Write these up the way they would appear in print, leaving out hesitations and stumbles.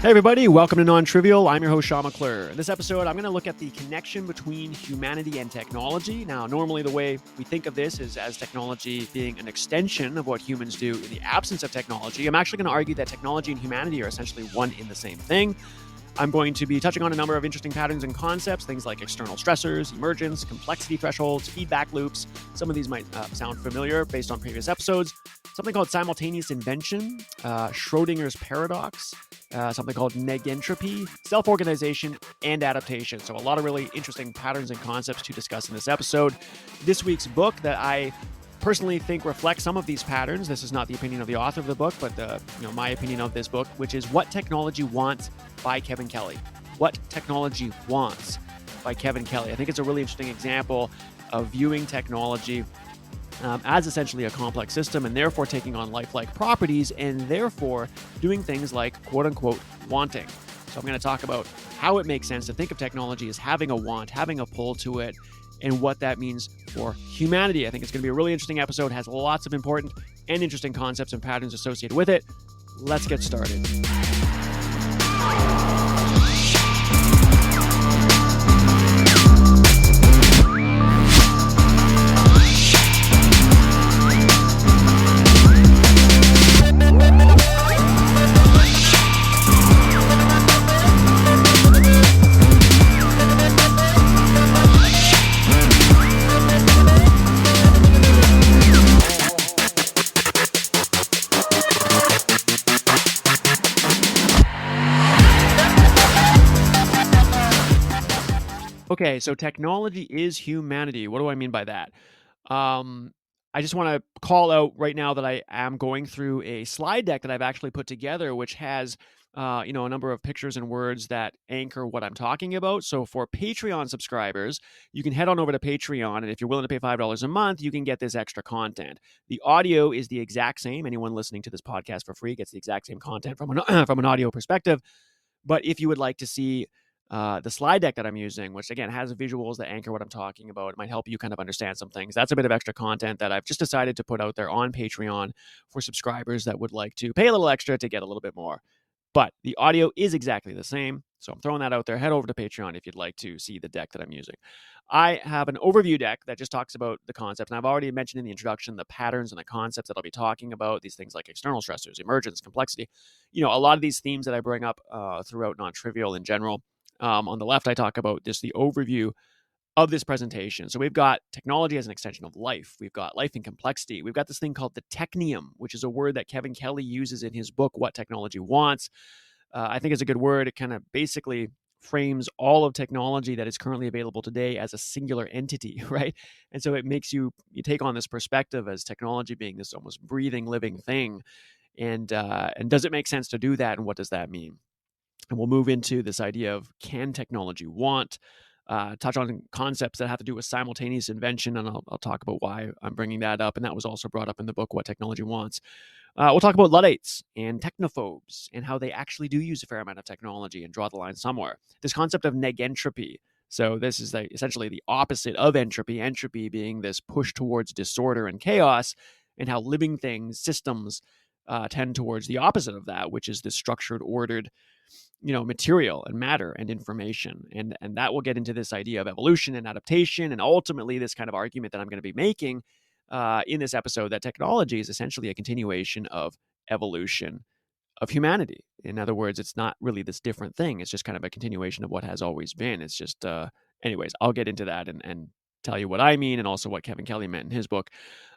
Hey everybody, welcome to NonTrivial. I'm your host, Sean McClure. In this episode, I'm going to look at the connection between humanity and technology. Now, normally the way we think of this is as technology being an extension of what humans do in the absence of technology. I'm actually going to argue that technology and humanity are essentially one in the same thing. I'm going to be touching on a number of interesting patterns and concepts, things like external stressors, emergence, complexity thresholds, feedback loops. Some of these might sound familiar based on previous episodes. Something called simultaneous invention, Schrodinger's paradox, something called negentropy, self-organization, and adaptation. So a lot of really interesting patterns and concepts to discuss in this episode. This week's book that I personally think reflects some of these patterns. This is not the opinion of the author of the book, but my opinion of this book, which is What Technology Wants by Kevin Kelly. What Technology Wants by Kevin Kelly. I think it's a really interesting example of viewing technology as essentially a complex system and therefore taking on lifelike properties and therefore doing things like quote unquote wanting. So I'm going to talk about how it makes sense to think of technology as having a want, having a pull to it, and what that means for humanity. I think it's going to be a really interesting episode. It has lots of important and interesting concepts and patterns associated with it. Let's get started. Okay, so technology is humanity. What do I mean by that? I just want to call out right now that I am going through a slide deck that I've actually put together, which has a number of pictures and words that anchor what I'm talking about. So for Patreon subscribers, you can head on over to Patreon, and if you're willing to pay $5 a month, you can get this extra content. The audio is the exact same. Anyone listening to this podcast for free gets the exact same content from an audio perspective. But if you would like to see the slide deck that I'm using, which again has visuals that anchor what I'm talking about, it might help you kind of understand some things. That's a bit of extra content that I've just decided to put out there on Patreon for subscribers that would like to pay a little extra to get a little bit more. But the audio is exactly the same. So I'm throwing that out there. Head over to Patreon if you'd like to see the deck that I'm using. I have an overview deck that just talks about the concepts. And I've already mentioned in the introduction the patterns and the concepts that I'll be talking about, these things like external stressors, emergence, complexity. A lot of these themes that I bring up throughout NonTrivial in general. On the left, I talk about just the overview of this presentation. So we've got technology as an extension of life. We've got life in complexity. We've got this thing called the technium, which is a word that Kevin Kelly uses in his book, What Technology Wants. I think it's a good word. It kind of basically frames all of technology that is currently available today as a singular entity, right? And so it makes you take on this perspective as technology being this almost breathing, living thing. And does it make sense to do that? And what does that mean? And we'll move into this idea of can technology want, touch on concepts that have to do with simultaneous invention, and I'll talk about why I'm bringing that up. And that was also brought up in the book, What Technology Wants. We'll talk about Luddites and technophobes and how they actually do use a fair amount of technology and draw the line somewhere. This concept of negentropy. So this is essentially the opposite of entropy, entropy being this push towards disorder and chaos, and how living things, systems, tend towards the opposite of that, which is this structured, ordered material and matter and information. And that will get into this idea of evolution and adaptation, and ultimately this kind of argument that I'm going to be making in this episode that technology is essentially a continuation of evolution of humanity. In other words, it's not really this different thing. It's just kind of a continuation of what has always been. It's just, anyways, I'll get into that and tell you what I mean and also what Kevin Kelly meant in his book.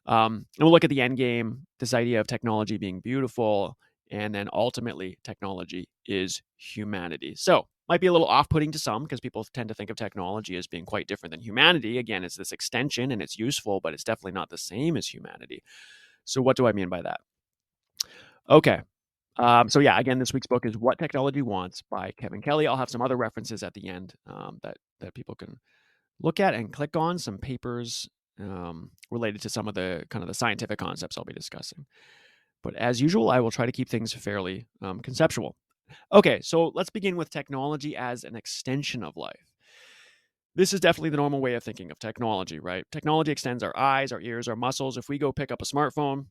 And we'll look at the end game, this idea of technology being beautiful, and then ultimately technology is humanity. So might be a little off-putting to some because people tend to think of technology as being quite different than humanity. Again, it's this extension and it's useful, but it's definitely not the same as humanity. So what do I mean by that? Okay. So yeah, again, this week's book is What Technology Wants by Kevin Kelly. I'll have some other references at the end that people can look at and click on, some papers related to some of the kind of the scientific concepts I'll be discussing. But as usual, I will try to keep things fairly conceptual. Okay, so let's begin with technology as an extension of life. This is definitely the normal way of thinking of technology, right? Technology extends our eyes, our ears, our muscles. If we go pick up a smartphone,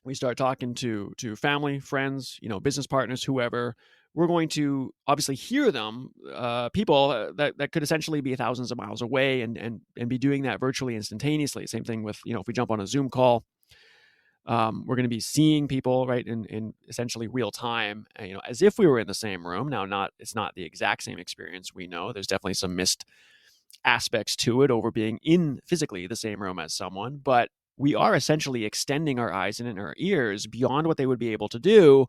we start talking to family, friends, business partners, whoever. we're going to obviously hear them, people that could essentially be thousands of miles away and be doing that virtually instantaneously. Same thing with, if we jump on a Zoom call, we're going to be seeing people, right, in essentially real time, as if we were in the same room. Now, it's not the exact same experience. We know there's definitely some missed aspects to it over being in physically the same room as someone, but we are essentially extending our eyes and our ears beyond what they would be able to do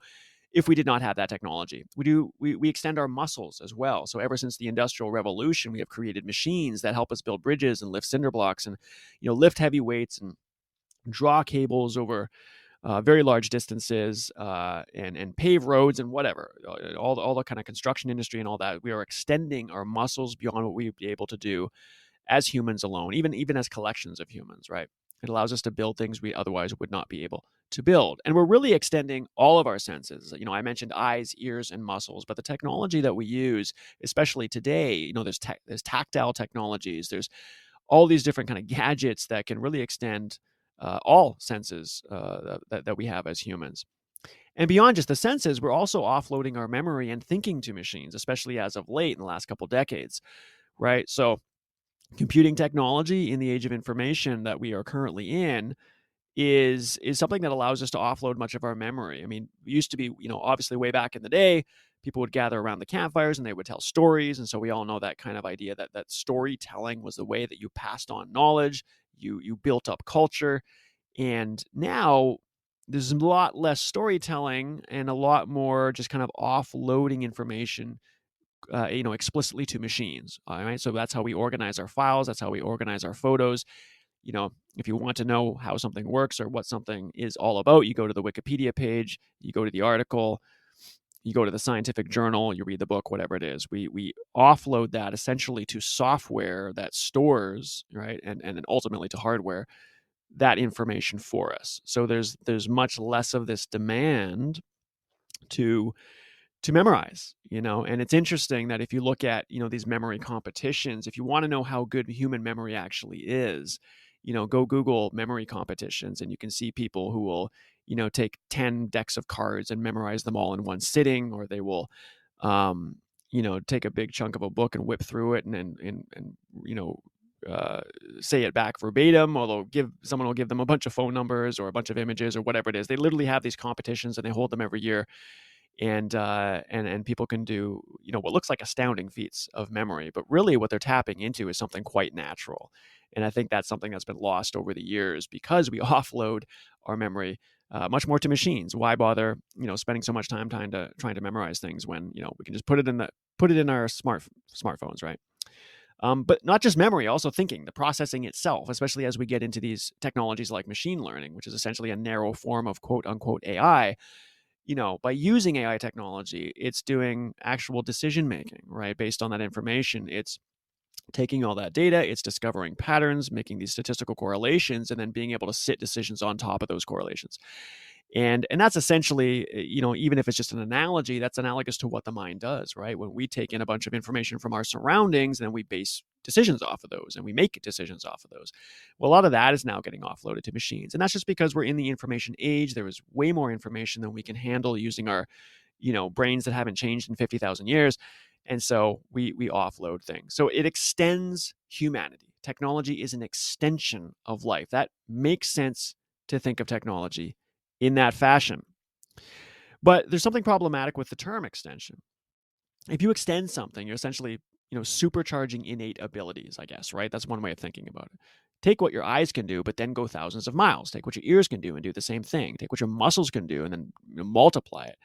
if we did not have that technology. We extend our muscles as well. So ever since the Industrial Revolution, we have created machines that help us build bridges and lift cinder blocks and lift heavy weights and draw cables over very large distances, and pave roads and whatever, all the kind of construction industry and all that. We are extending our muscles beyond what we'd be able to do as humans alone, even as collections of humans, right? It allows us to build things we otherwise would not be able to build. And we're really extending all of our senses. I mentioned eyes, ears, and muscles, but the technology that we use, especially today, there's tactile technologies, there's all these different kind of gadgets that can really extend all senses that we have as humans. And beyond just the senses, we're also offloading our memory and thinking to machines, especially as of late in the last couple decades, right? So computing technology in the age of information that we are currently in is something that allows us to offload much of our memory. I mean, it used to be, obviously way back in the day, people would gather around the campfires and they would tell stories. And so we all know that kind of idea that storytelling was the way that you passed on knowledge, you built up culture. And now there's a lot less storytelling and a lot more just kind of offloading information, explicitly to machines. All right. So that's how we organize our files. That's how we organize our photos. If you want to know how something works or what something is all about, you go to the Wikipedia page, you go to the article, you go to the scientific journal, you read the book, whatever it is. We offload that essentially to software that stores, right, and then ultimately to hardware that information for us. So there's much less of this demand to memorize, and it's interesting that if you look at, these memory competitions, if you want to know how good human memory actually is, go Google memory competitions and you can see people who will, take 10 decks of cards and memorize them all in one sitting, or they will, take a big chunk of a book and whip through it and say it back verbatim, or someone will give them a bunch of phone numbers or a bunch of images or whatever it is. They literally have these competitions and they hold them every year. And people can do, what looks like astounding feats of memory, but really what they're tapping into is something quite natural. And I think that's something that's been lost over the years because we offload our memory much more to machines. Why bother, spending so much time trying to memorize things when, we can just put it in our smartphones, right? But not just memory, also thinking, the processing itself, especially as we get into these technologies like machine learning, which is essentially a narrow form of quote unquote AI. By using AI technology, it's doing actual decision making, right? Based on that information, it's taking all that data, it's discovering patterns, making these statistical correlations, and then being able to sit decisions on top of those correlations. And that's essentially, even if it's just an analogy, that's analogous to what the mind does, right? When we take in a bunch of information from our surroundings, and then we base decisions off of those, and we make decisions off of those. Well, a lot of that is now getting offloaded to machines. And that's just because we're in the information age. There is way more information than we can handle using our, brains that haven't changed in 50,000 years. And so we offload things. So it extends humanity. Technology is an extension of life. That makes sense to think of technology in that fashion. But there's something problematic with the term extension. If you extend something, you're essentially, supercharging innate abilities, I guess, right? That's one way of thinking about it. Take what your eyes can do, but then go thousands of miles. Take what your ears can do and do the same thing. Take what your muscles can do and then multiply it,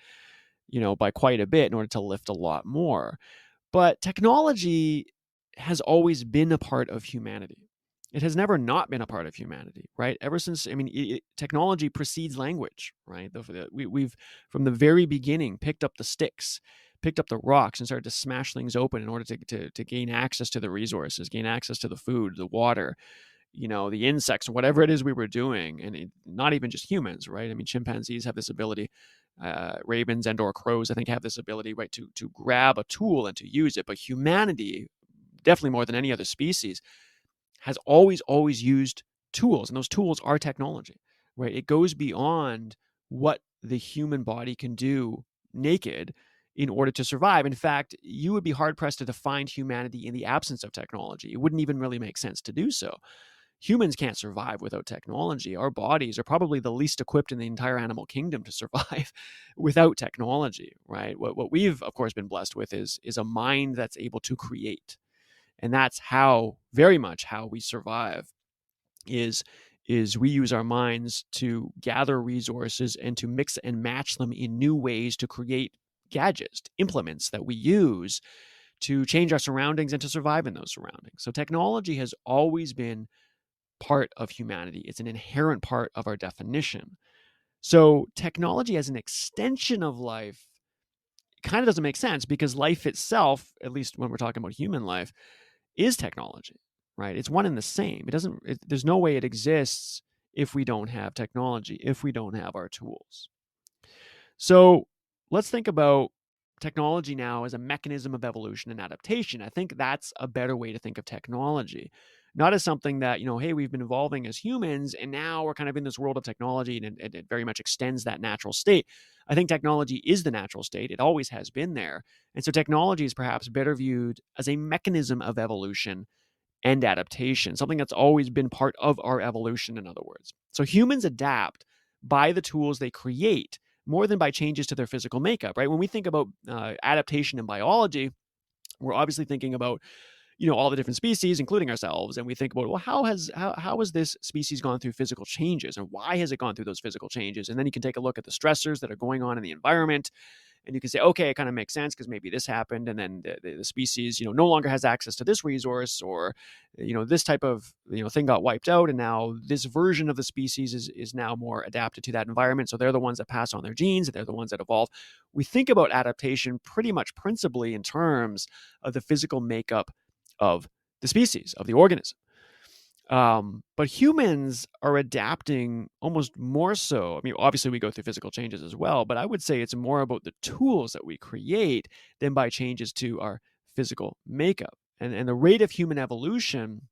by quite a bit in order to lift a lot more. But technology has always been a part of humanity. It has never not been a part of humanity, right? Ever since, technology precedes language, right? We've, from the very beginning, picked up the sticks, picked up the rocks, and started to smash things open in order to gain access to the resources, gain access to the food, the water, the insects, whatever it is we were doing. And not even just humans, right? Chimpanzees have this ability. Ravens and or crows, I think, have this ability, right, to grab a tool and to use it. But humanity, definitely more than any other species, has always used tools, and those tools are technology, right? It goes beyond what the human body can do naked in order to survive. In fact, you would be hard pressed to define humanity in the absence of technology. It wouldn't even really make sense to do so. Humans can't survive without technology. Our bodies are probably the least equipped in the entire animal kingdom to survive without technology, right? What we've, of course, been blessed with is a mind that's able to create. And that's how, very much how we survive, is we use our minds to gather resources and to mix and match them in new ways to create gadgets, implements that we use to change our surroundings and to survive in those surroundings. So technology has always been part of humanity. It's an inherent part of our definition. So technology as an extension of life kind of doesn't make sense, because life itself, at least when we're talking about human life, is technology, right? It's one and the same. There's no way it exists if we don't have technology, if we don't have our tools. So let's think about technology now as a mechanism of evolution and adaptation. I think that's a better way to think of technology, not as something that, hey, we've been evolving as humans and now we're kind of in this world of technology, and it very much extends that natural state. I think technology is the natural state. It always has been there. And so technology is perhaps better viewed as a mechanism of evolution and adaptation, something that's always been part of our evolution, in other words. So humans adapt by the tools they create more than by changes to their physical makeup, right? When we think about adaptation in biology, we're obviously thinking about all the different species, including ourselves, and we think about, well, how has this species gone through physical changes, and why has it gone through those physical changes? And then you can take a look at the stressors that are going on in the environment, and you can say, okay, it kind of makes sense because maybe this happened, and then the species, no longer has access to this resource, or this type of thing got wiped out, and now this version of the species is now more adapted to that environment. So they're the ones that pass on their genes, they're the ones that evolve. We think about adaptation pretty much principally in terms of the physical makeup of the species, of the organism. But humans are adapting almost more so. I mean, obviously we go through physical changes as well, but I would say it's more about the tools that we create than by changes to our physical makeup. And the rate of human evolution,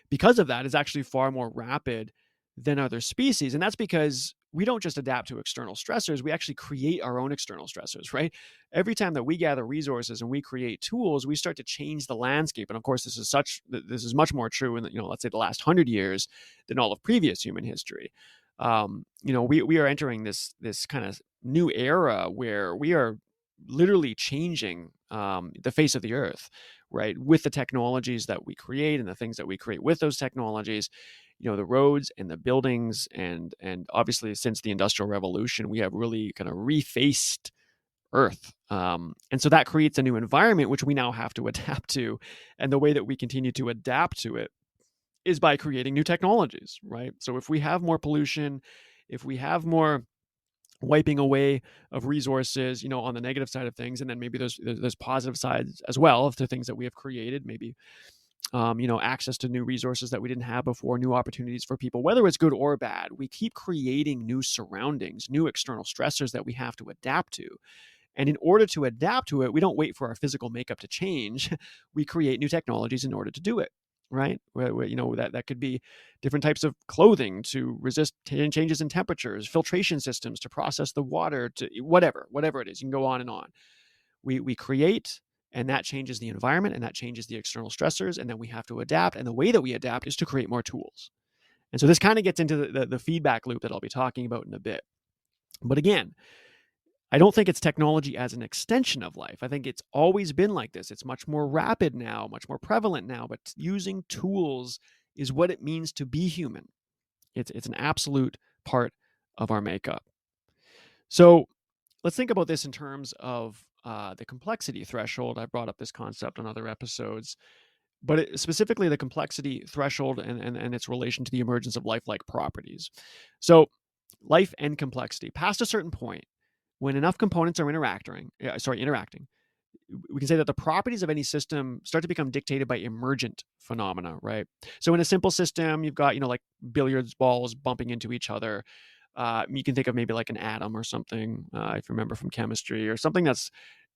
because of that, is actually far more rapid than other species. And that's because we don't just adapt to external stressors, we actually create our own external stressors, right? Every time that we gather resources and we create tools, we start to change the landscape. And of course, this is much more true in let's say the last 100 years than all of previous human history. We are entering this kind of new era where we are literally changing the face of the earth, right? With the technologies that we create and the things that we create with those technologies, the roads and the buildings, and obviously since the Industrial Revolution, we have really kind of refaced Earth. And so that creates a new environment, which we now have to adapt to. And the way that we continue to adapt to it is by creating new technologies, right? So if we have more pollution, if we have more wiping away of resources, on the negative side of things, and then maybe there's positive sides as well to things that we have created, maybe access to new resources that we didn't have before, new opportunities for people, whether it's good or bad. We keep creating new surroundings, new external stressors that we have to adapt to. And in order to adapt to it, we don't wait for our physical makeup to change. We create new technologies in order to do it, right? That could be different types of clothing to resist changes in temperatures, filtration systems to process the water, to whatever it is. You can go on and on. We create, and that changes the environment, and that changes the external stressors, and then we have to adapt. And the way that we adapt is to create more tools. And so this kind of gets into the feedback loop that I'll be talking about in a bit. But again, I don't think it's technology as an extension of life. I think it's always been like this. It's much more rapid now, much more prevalent now, but using tools is what it means to be human. It's an absolute part of our makeup. So let's think about this in terms of the complexity threshold. I've brought up this concept on other episodes, but specifically the complexity threshold and its relation to the emergence of lifelike properties. So life and complexity, past a certain point, when enough components are interacting, we can say that the properties of any system start to become dictated by emergent phenomena, right? So in a simple system, you've got, like billiards balls bumping into each other. You can think of maybe like an atom or something, if you remember from chemistry, or something that's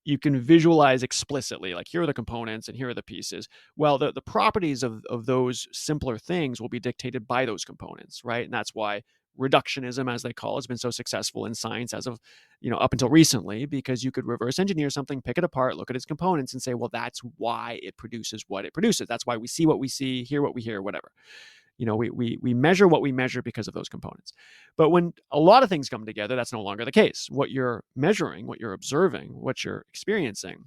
you can visualize explicitly, like here are the components and here are the pieces. Well, the properties of those simpler things will be dictated by those components, right? And that's why reductionism, as they call it, has been so successful in science as of, up until recently, because you could reverse engineer something, pick it apart, look at its components, and say, well, that's why it produces what it produces. That's why we see what we see, hear what we hear, whatever. We measure what we measure because of those components. But when a lot of things come together, that's no longer the case. What you're measuring, what you're observing, what you're experiencing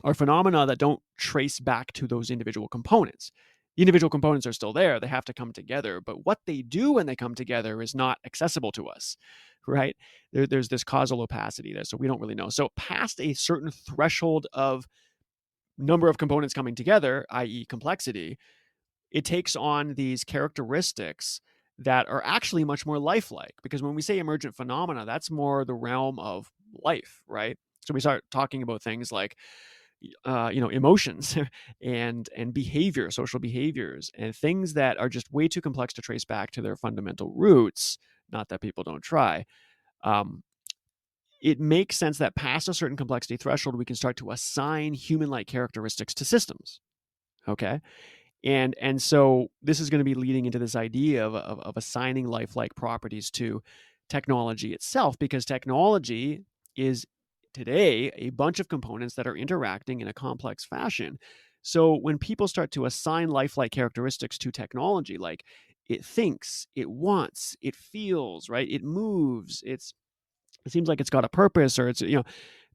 are phenomena that don't trace back to those individual components. The individual components are still there. They have to come together. But what they do when they come together is not accessible to us, right? There's this causal opacity there. So we don't really know. So past a certain threshold of number of components coming together, i.e. complexity, it takes on these characteristics that are actually much more lifelike. Because when we say emergent phenomena, that's more the realm of life, right? So we start talking about things like emotions and behavior, social behaviors, and things that are just way too complex to trace back to their fundamental roots. Not that people don't try. Um, it makes sense that past a certain complexity threshold, we can start to assign human-like characteristics to systems. Okay. And so this is going to be leading into this idea of assigning lifelike properties to technology itself, because technology is today a bunch of components that are interacting in a complex fashion. So when people start to assign lifelike characteristics to technology, like it thinks, it wants, it feels, right? It moves, it seems like it's got a purpose, or it's,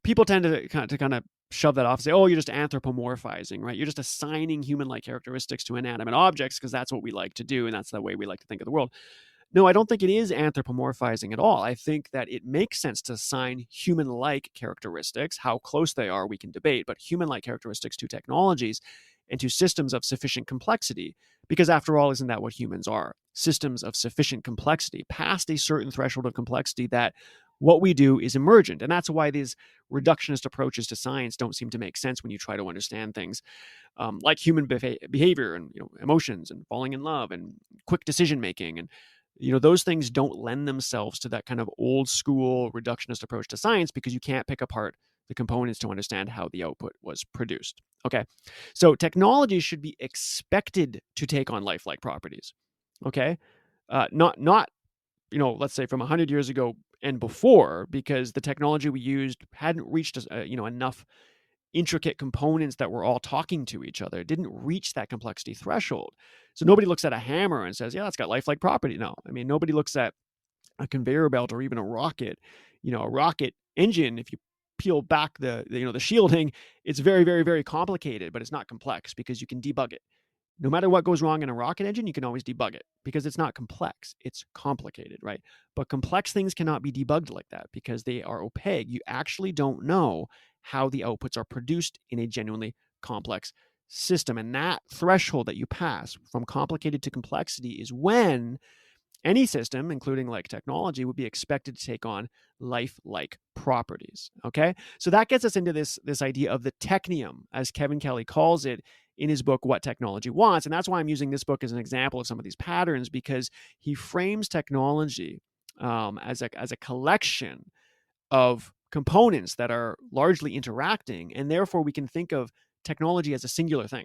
people tend to kind of shove that off and say, oh, you're just anthropomorphizing, right? You're just assigning human-like characteristics to inanimate objects because that's what we like to do, and that's the way we like to think of the world. No, I don't think it is anthropomorphizing at all. I think that it makes sense to assign human-like characteristics. How close they are, we can debate, but human-like characteristics to technologies and to systems of sufficient complexity. Because after all, isn't that what humans are? Systems of sufficient complexity, past a certain threshold of complexity that what we do is emergent. And that's why these reductionist approaches to science don't seem to make sense when you try to understand things like human behavior and emotions and falling in love and quick decision making. And those things don't lend themselves to that kind of old school reductionist approach to science, because you can't pick apart the components to understand how the output was produced. Okay, so technology should be expected to take on lifelike properties. Okay, not let's say from 100 years ago and before, because the technology we used hadn't reached enough intricate components that were all talking to each other. It didn't reach that complexity threshold. So nobody looks at a hammer and says, yeah, that's got lifelike property. No, I mean, nobody looks at a conveyor belt or even a rocket. A rocket engine, if you peel back the shielding, it's very, very, very complicated, but it's not complex because you can debug it. No matter what goes wrong in a rocket engine, you can always debug it because it's not complex. It's complicated, right? But complex things cannot be debugged like that because they are opaque. You actually don't know how the outputs are produced in a genuinely complex system. And that threshold that you pass from complicated to complexity is when any system, including like technology, would be expected to take on life-like properties. Okay, so that gets us into this idea of the technium, as Kevin Kelly calls it in his book What Technology Wants. And that's why I'm using this book as an example of some of these patterns, because he frames technology as a collection of components that are largely interacting, and therefore we can think of technology as a singular thing,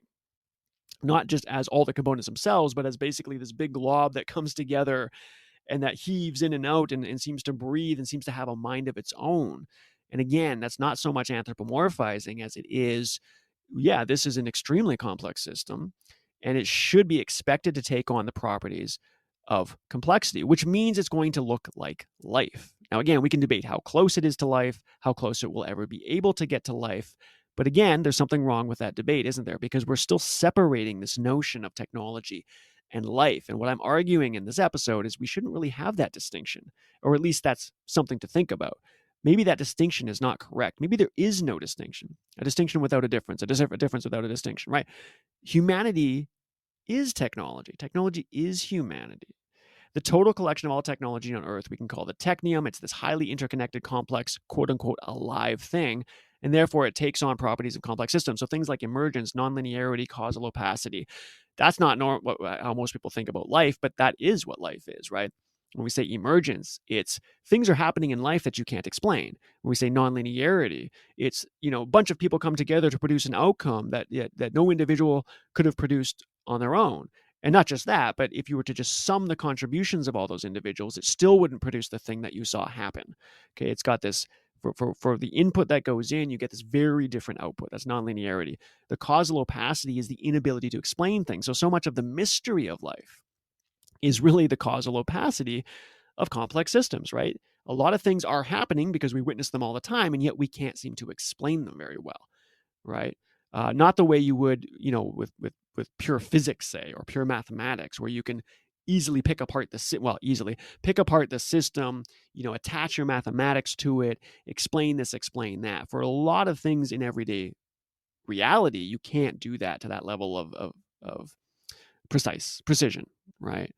not just as all the components themselves, but as basically this big glob that comes together and that heaves in and out and seems to breathe and seems to have a mind of its own. And again, that's not so much anthropomorphizing as it is, yeah, this is an extremely complex system, and it should be expected to take on the properties of complexity, which means it's going to look like life. Now, again, we can debate how close it is to life, how close it will ever be able to get to life. But again, there's something wrong with that debate, isn't there? Because we're still separating this notion of technology and life. And what I'm arguing in this episode is we shouldn't really have that distinction, or at least that's something to think about. Maybe that distinction is not correct. Maybe there is no distinction, a distinction without a difference, a difference without a distinction, right? Humanity is technology. Technology is humanity. The total collection of all technology on Earth, we can call the technium. It's this highly interconnected, complex, quote unquote, alive thing. And therefore, it takes on properties of complex systems. So things like emergence, nonlinearity, causal opacity. That's not how most people think about life, but that is what life is, right? When we say emergence, it's things are happening in life that you can't explain. When we say nonlinearity, it's a bunch of people come together to produce an outcome that no individual could have produced on their own. And not just that, but if you were to just sum the contributions of all those individuals, it still wouldn't produce the thing that you saw happen. Okay, it's got this for the input that goes in, you get this very different output. That's nonlinearity. The causal opacity is the inability to explain things. So much of the mystery of life is really the causal opacity of complex systems, right? A lot of things are happening because we witness them all the time, and yet we can't seem to explain them very well, right? Not the way you would, with pure physics, say, or pure mathematics, where you can easily pick apart the system, attach your mathematics to it, explain this, explain that. For a lot of things in everyday reality, you can't do that to that level of precision, right?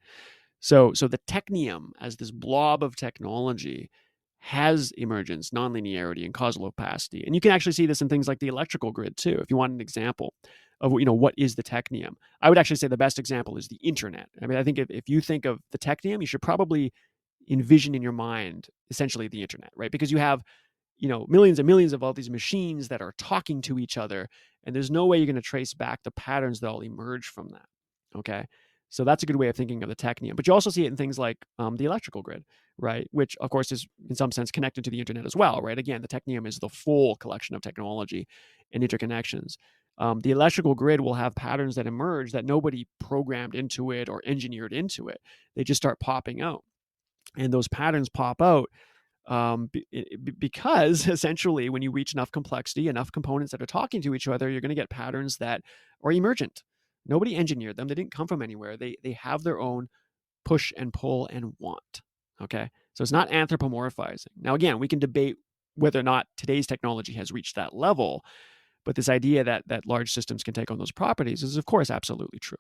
So the technium, as this blob of technology, has emergence, nonlinearity, and causal opacity. And you can actually see this in things like the electrical grid too. If you want an example of what is the technium, I would actually say the best example is the internet. I mean, I think if you think of the technium, you should probably envision in your mind essentially the internet, right? Because you have millions and millions of all these machines that are talking to each other, and there's no way you're going to trace back the patterns that all emerge from that. Okay, so that's a good way of thinking of the technium. But you also see it in things like the electrical grid, right? Which of course is in some sense connected to the internet as well, right? Again, the technium is the full collection of technology and interconnections. The electrical grid will have patterns that emerge that nobody programmed into it or engineered into it. They just start popping out, and those patterns pop out because essentially when you reach enough complexity, enough components that are talking to each other, you're going to get patterns that are emergent. Nobody engineered them. They didn't come from anywhere. They have their own push and pull and want. Okay, so it's not anthropomorphizing. Now again, we can debate whether or not today's technology has reached that level, but this idea that large systems can take on those properties is of course absolutely true.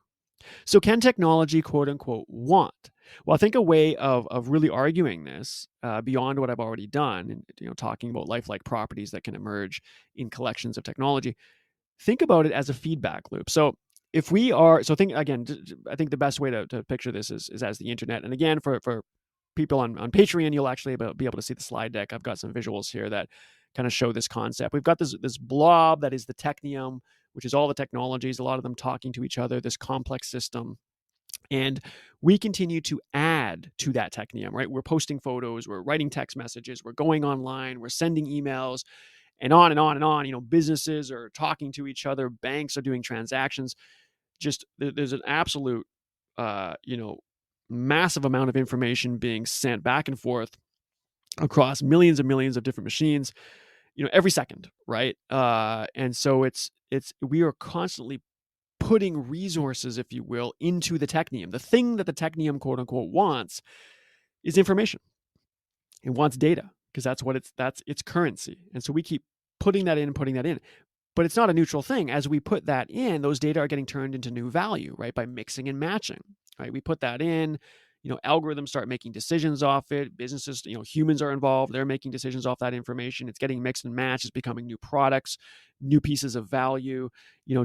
So can technology, quote unquote, want? Well, I think a way of really arguing this beyond what I've already done, and talking about lifelike properties that can emerge in collections of technology, think about it as a feedback loop. So if we are, so think again, I think the best way to picture this is as the internet. And again, for people on Patreon, you'll actually be able to see the slide deck. I've got some visuals here that kind of show this concept. We've got this blob that is the technium, which is all the technologies, a lot of them talking to each other, this complex system. And we continue to add to that technium, right? We're posting photos, we're writing text messages, we're going online, we're sending emails, and on and on and on. Businesses are talking to each other, banks are doing transactions. Just there's an absolute, massive amount of information being sent back and forth across millions and millions of different machines, every second, right? And so we are constantly putting resources, if you will, into the technium. The thing that the technium, quote unquote, wants is information. It wants data because that's its currency. And so we keep putting that in. But it's not a neutral thing. As we put that in, those data are getting turned into new value, right? By mixing and matching, right? We put that in, algorithms start making decisions off it. Businesses, humans are involved. They're making decisions off that information. It's getting mixed and matched. It's becoming new products, new pieces of value,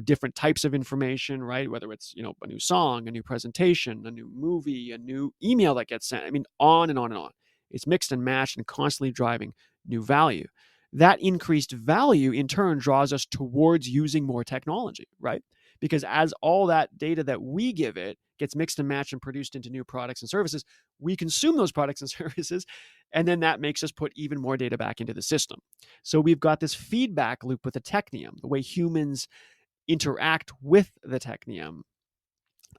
different types of information, right? Whether it's, a new song, a new presentation, a new movie, a new email that gets sent. I mean, on and on and on. It's mixed and matched and constantly driving new value. That increased value in turn draws us towards using more technology, right? Because as all that data that we give it gets mixed and matched and produced into new products and services, we consume those products and services, and then that makes us put even more data back into the system. So we've got this feedback loop with the technium, the way humans interact with the technium.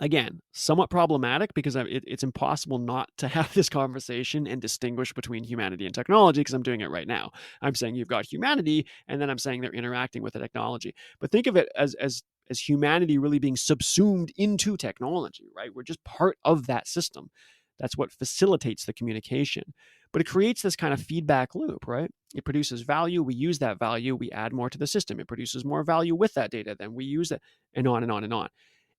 Again, somewhat problematic because it's impossible not to have this conversation and distinguish between humanity and technology because I'm doing it right now. I'm saying you've got humanity, and then I'm saying they're interacting with the technology. But think of it as humanity really being subsumed into technology, right? We're just part of that system. That's what facilitates the communication. But it creates this kind of feedback loop, right? It produces value. We use that value. We add more to the system. It produces more value with that data. Then we use it, and on and on and on.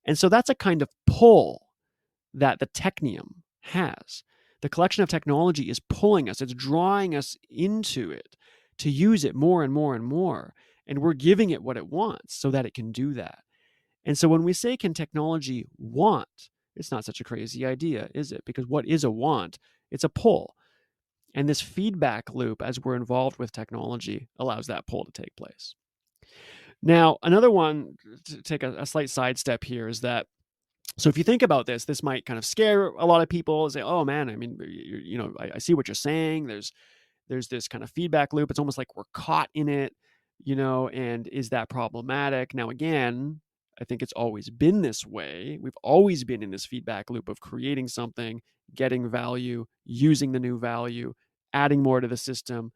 And so that's a kind of pull that the technium has. The collection of technology is pulling us, it's drawing us into it to use it more and more and more. And we're giving it what it wants so that it can do that. And so when we say, can technology want? It's not such a crazy idea, is it? Because what is a want? It's a pull. And this feedback loop, as we're involved with technology, allows that pull to take place. Now, another one, to take a slight sidestep here, is that So if you think about this, this might kind of scare a lot of people and say, oh man, I mean, I see what you're saying. There's this kind of feedback loop. It's almost like we're caught in it, and is that problematic? Now, again, I think it's always been this way. We've always been in this feedback loop of creating something, getting value, using the new value, adding more to the system,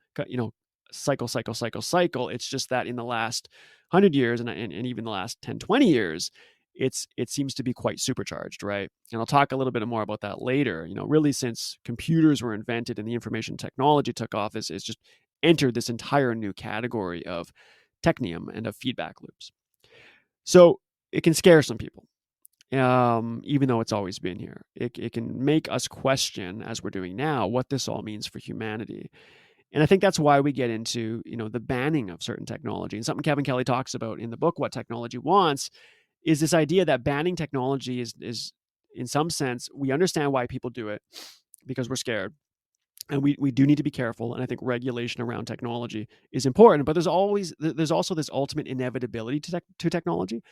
cycle, cycle, cycle, cycle. It's just that in the last 100 years and even the last 10, 20 years, it seems to be quite supercharged, right? And I'll talk a little bit more about that later. Really since computers were invented and the information technology took off, is just entered this entire new category of technium and of feedback loops. So it can scare some people, even though it's always been here. It can make us question, as we're doing now, what this all means for humanity. And I think that's why we get into the banning of certain technology. And something Kevin Kelly talks about in the book, What Technology Wants, is this idea that banning technology is in some sense, we understand why people do it because we're scared. And we do need to be careful. And I think regulation around technology is important. But there's also this ultimate inevitability to technology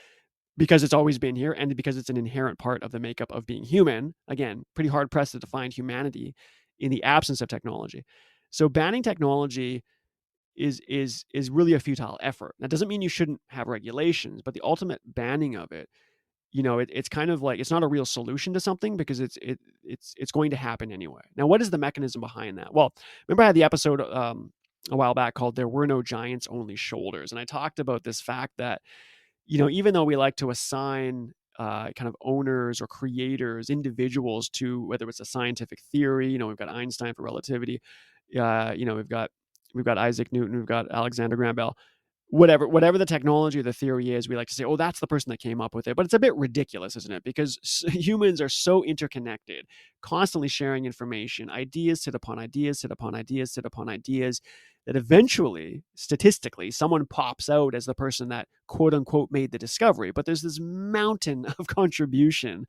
because it's always been here and because it's an inherent part of the makeup of being human. Again, pretty hard pressed to define humanity in the absence of technology. So banning technology is really a futile effort. That doesn't mean you shouldn't have regulations, but the ultimate banning of it, it's kind of like it's not a real solution to something because it's going to happen anyway. Now, what is the mechanism behind that? Well, remember I had the episode a while back called "There Were No Giants, Only Shoulders," and I talked about this fact that even though we like to assign kind of owners or creators, individuals to whether it's a scientific theory, we've got Einstein for relativity, we've got Isaac Newton, we've got Alexander Graham Bell, whatever the technology or the theory is, we like to say, oh, that's the person that came up with it. But it's a bit ridiculous, isn't it? Because humans are so interconnected, constantly sharing information, ideas sit upon ideas, sit upon ideas, sit upon ideas, that eventually, statistically, someone pops out as the person that quote unquote made the discovery. But there's this mountain of contribution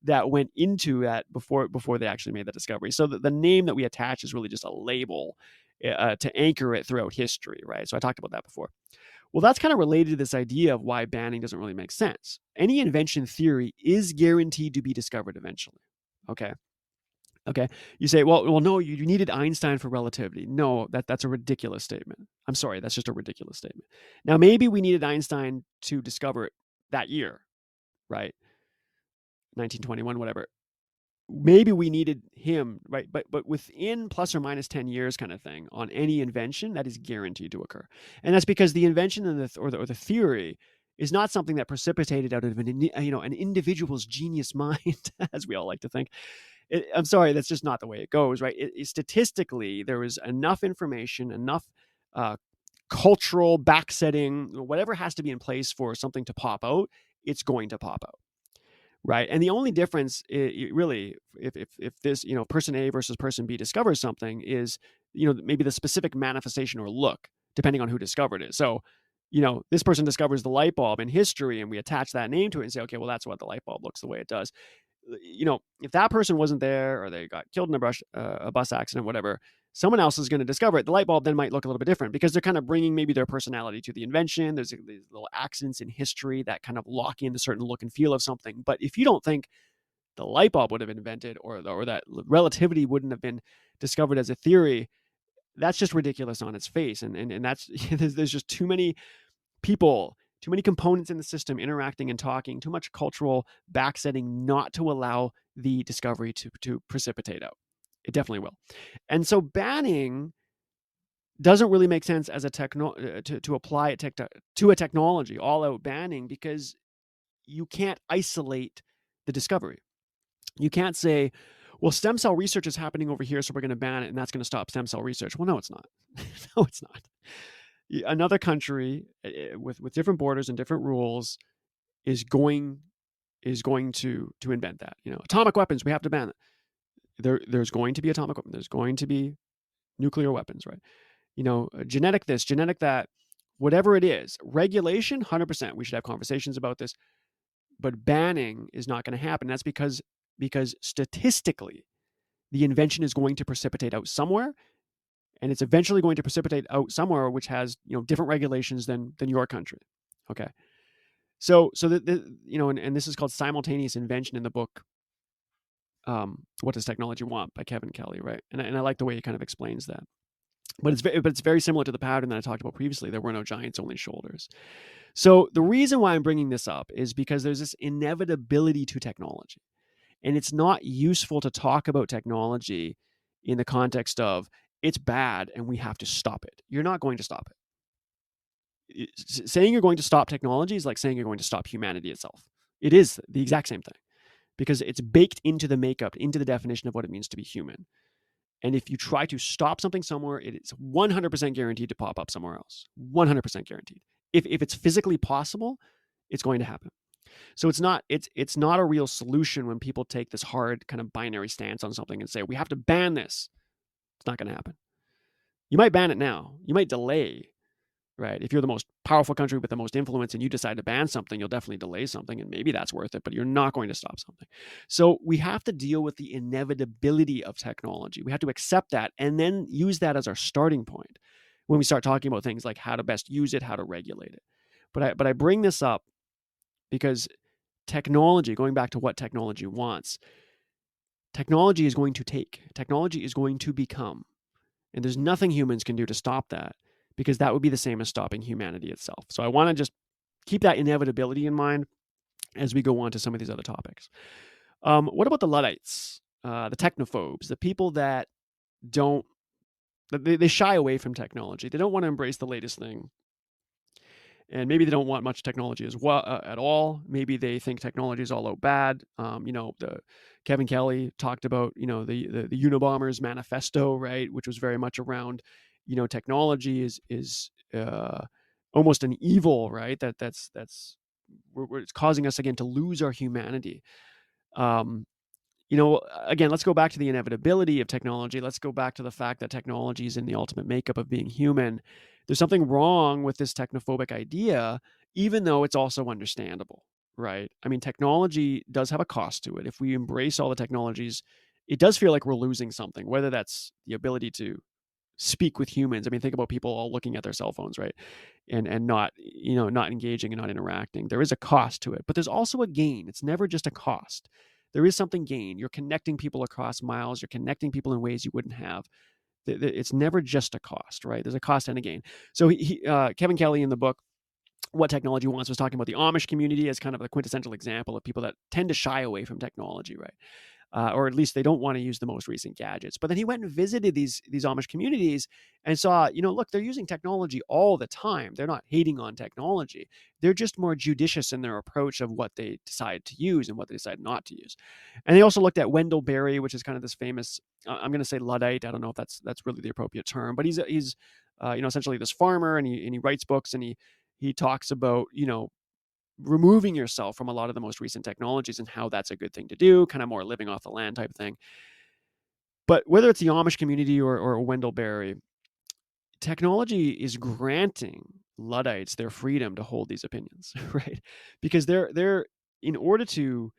that went into that before they actually made the discovery. So the name that we attach is really just a label to anchor it throughout history, right? So I talked about that before. Well, that's kind of related to this idea of why banning doesn't really make sense. Any invention theory is guaranteed to be discovered eventually. Okay. Okay. You say, well, no, you needed Einstein for relativity. No, that's a ridiculous statement. I'm sorry, that's just a ridiculous statement. Now, maybe we needed Einstein to discover it that year, right? 1921, whatever. Maybe we needed him, right? But within plus or minus 10 years kind of thing on any invention, that is guaranteed to occur. And that's because the invention and the theory is not something that precipitated out of an individual's genius mind, as we all like to think. I'm sorry, that's just not the way it goes, right? Statistically, there is enough information, enough cultural backsetting, whatever has to be in place for something to pop out, it's going to pop out. Right. And the only difference really, if this, person A versus person B discovers something is, maybe the specific manifestation or look, depending on who discovered it. So, this person discovers the light bulb in history and we attach that name to it and say, okay, well, that's what the light bulb looks the way it does. If that person wasn't there or they got killed in a bus accident, whatever, someone else is going to discover it. The light bulb then might look a little bit different because they're kind of bringing maybe their personality to the invention. There's these little accidents in history that kind of lock in a certain look and feel of something. But if you don't think the light bulb would have been invented or that relativity wouldn't have been discovered as a theory, that's just ridiculous on its face. And that's there's just too many people, too many components in the system interacting and talking, too much cultural backsetting not to allow the discovery to precipitate out. It definitely will. And so banning doesn't really make sense as a to apply it to a technology, all out banning, because you can't isolate the discovery. You can't say, well, stem cell research is happening over here, so we're going to ban it and that's going to stop stem cell research. Well, no, it's not. No, it's not. Another country with different borders and different rules is going to invent that. Atomic weapons, we have to ban it. There's going to be atomic weapons. There's going to be nuclear weapons, right? Genetic this, genetic that, whatever it is. Regulation, 100%. We should have conversations about this. But banning is not going to happen. That's because statistically, the invention is going to precipitate out somewhere, and it's eventually going to precipitate out somewhere which has different regulations than your country. Okay. So and this is called simultaneous invention in the book. What does technology want by Kevin Kelly, right? And I like the way he kind of explains that. But it's very similar to the pattern that I talked about previously. There were no giants, only shoulders. So the reason why I'm bringing this up is because there's this inevitability to technology. And it's not useful to talk about technology in the context of it's bad and we have to stop it. You're not going to stop it. Saying you're going to stop technology is like saying you're going to stop humanity itself. It is the exact same thing because it's baked into the makeup, into the definition of what it means to be human. And if you try to stop something somewhere, it is 100% guaranteed to pop up somewhere else. 100% guaranteed. If it's physically possible, it's going to happen. So it's not a real solution when people take this hard kind of binary stance on something and say we have to ban this. It's not going to happen. You might ban it now. You might delay, right? If you're the most powerful country with the most influence and you decide to ban something, you'll definitely delay something and maybe that's worth it, but you're not going to stop something. So we have to deal with the inevitability of technology. We have to accept that and then use that as our starting point when we start talking about things like how to best use it, how to regulate it. But I bring this up because technology, going back to what technology wants, technology is going to take, technology is going to become, and there's nothing humans can do to stop that because that would be the same as stopping humanity itself. So I want to just keep that inevitability in mind as we go on to some of these other topics. What about the Luddites, the technophobes, the people that don't, they shy away from technology. They don't want to embrace the latest thing. And maybe they don't want much technology as well at all. Maybe they think technology is all out bad. The Kevin Kelly talked about the Unabomber's manifesto, right, which was very much around technology is almost an evil, right? That's where it's causing us again to lose our humanity. Um, again, let's go back to the inevitability of technology. Let's go back to the fact that technology is in the ultimate makeup of being human. There's something wrong with this technophobic idea, even though it's also understandable, right? I mean, technology does have a cost to it. If we embrace all the technologies, it does feel like we're losing something, whether that's the ability to speak with humans. I mean, think about people all looking at their cell phones, right? And not, not engaging and not interacting. There is a cost to it, but there's also a gain. It's never just a cost. There is something gained. You're connecting people across miles. You're connecting people in ways you wouldn't have. It's never just a cost, right? There's a cost and a gain. So Kevin Kelly in the book, What Technology Wants, was talking about the Amish community as kind of a quintessential example of people that tend to shy away from technology, right? Or at least they don't want to use the most recent gadgets. But then he went and visited these Amish communities and saw, look, they're using technology all the time. They're not hating on technology. They're just more judicious in their approach of what they decide to use and what they decide not to use. And they also looked at Wendell Berry, which is kind of this famous, I'm going to say Luddite. I don't know if that's really the appropriate term, but he's essentially this farmer, and he writes books, and he talks about removing yourself from a lot of the most recent technologies and how that's a good thing to do, kind of more living off the land type of thing. But whether it's the Amish community or Wendell Berry, technology is granting Luddites their freedom to hold these opinions, right? Because they're in order to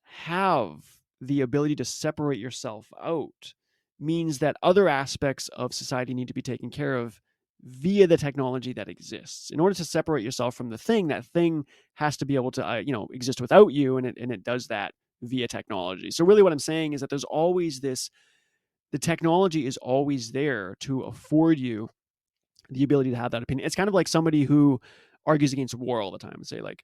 have the ability to separate yourself out means that other aspects of society need to be taken care of via the technology that exists. In order to separate yourself from the thing, that thing has to be able to exist without you, and it does that via technology. So really what I'm saying is that there's always the technology is always there to afford you the ability to have that opinion. It's kind of like somebody who argues against war all the time and say, like,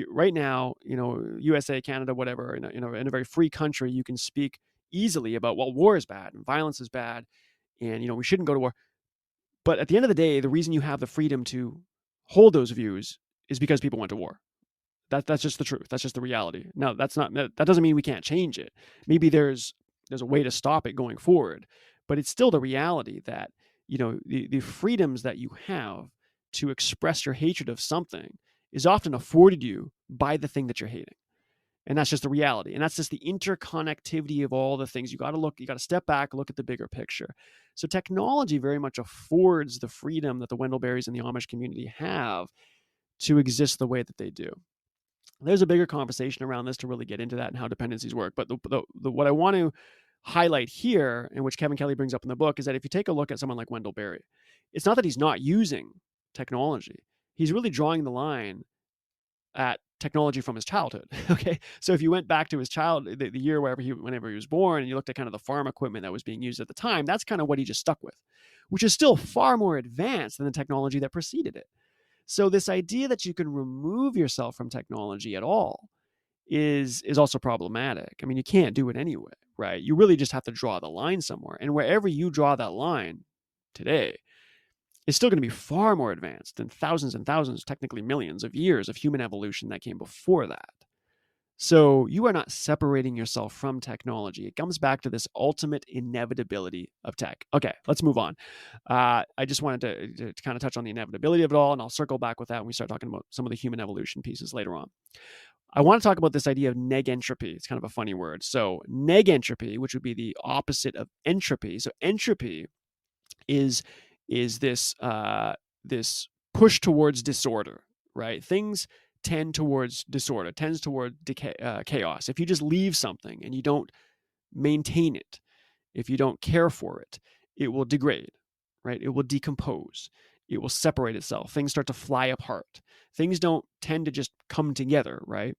right now, USA, Canada, whatever, in a very free country, you can speak easily about, well, war is bad and violence is bad, and we shouldn't go to war. But at the end of the day, the reason you have the freedom to hold those views is because people went to war. That's just the truth. That's just the reality. Now, that doesn't mean we can't change it. Maybe there's a way to stop it going forward, but it's still the reality that the freedoms that you have to express your hatred of something is often afforded you by the thing that you're hating. And that's just the reality. And that's just the interconnectivity of all the things. You got to step back, look at the bigger picture. So technology very much affords the freedom that the Wendell Berries and the Amish community have to exist the way that they do. There's a bigger conversation around this to really get into that and how dependencies work. But what I want to highlight here, and which Kevin Kelly brings up in the book, is that if you take a look at someone like Wendell Berry, it's not that he's not using technology. He's really drawing the line at technology from his childhood. Okay, so if you went back to his the year whenever he was born, and you looked at kind of the farm equipment that was being used at the time, that's kind of what he just stuck with, which is still far more advanced than the technology that preceded it. So this idea that you can remove yourself from technology at all is also problematic. I mean, you can't do it anyway, right? You really just have to draw the line somewhere, and wherever you draw that line today, is still going to be far more advanced than thousands and thousands, technically millions of years of human evolution that came before that. So you are not separating yourself from technology. It comes back to this ultimate inevitability of tech. Okay, let's move on. I just wanted to kind of touch on the inevitability of it all, and I'll circle back with that when we start talking about some of the human evolution pieces later on. I want to talk about this idea of negentropy. It's kind of a funny word. So negentropy, which would be the opposite of entropy. So entropy is this push towards disorder, right? Things tend towards disorder, tends toward decay, chaos. If you just leave something and you don't maintain it, if you don't care for it, it will degrade, right? It will decompose. It will separate itself. Things start to fly apart. Things don't tend to just come together, right?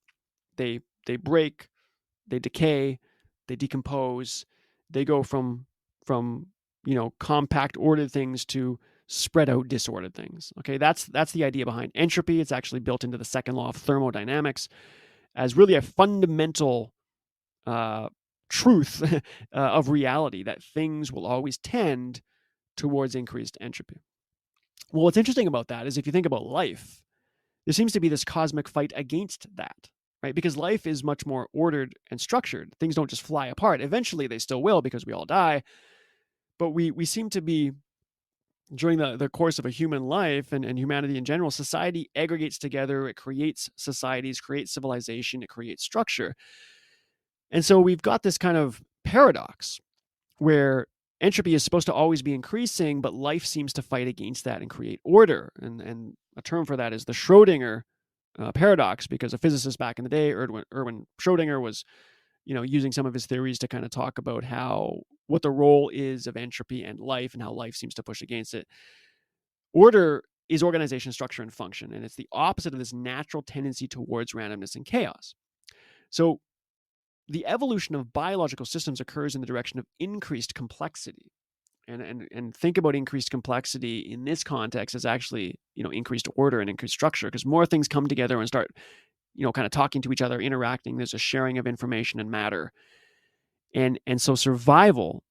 They break, they decay, they decompose, they go from compact ordered things to spread out disordered things. Okay, that's the idea behind entropy. It's actually built into the second law of thermodynamics as really a fundamental truth of reality, that things will always tend towards increased entropy. Well, what's interesting about that is if you think about life, there seems to be this cosmic fight against that, right? Because life is much more ordered and structured. Things don't just fly apart. Eventually, they still will because we all die. But we seem to be, during the course of a human life and humanity in general, society aggregates together. It creates societies, creates civilization, it creates structure. And so we've got this kind of paradox where entropy is supposed to always be increasing, but life seems to fight against that and create order. And a term for that is the Schrodinger paradox, because a physicist back in the day, Erwin Schrodinger, was using some of his theories to kind of talk about what the role is of entropy and life and how life seems to push against it. Order is organization, structure, and function, and it's the opposite of this natural tendency towards randomness and chaos. So the evolution of biological systems occurs in the direction of increased complexity. And think about increased complexity in this context as actually, increased order and increased structure, because more things come together and start, kind of talking to each other, interacting. There's a sharing of information and matter. And so survival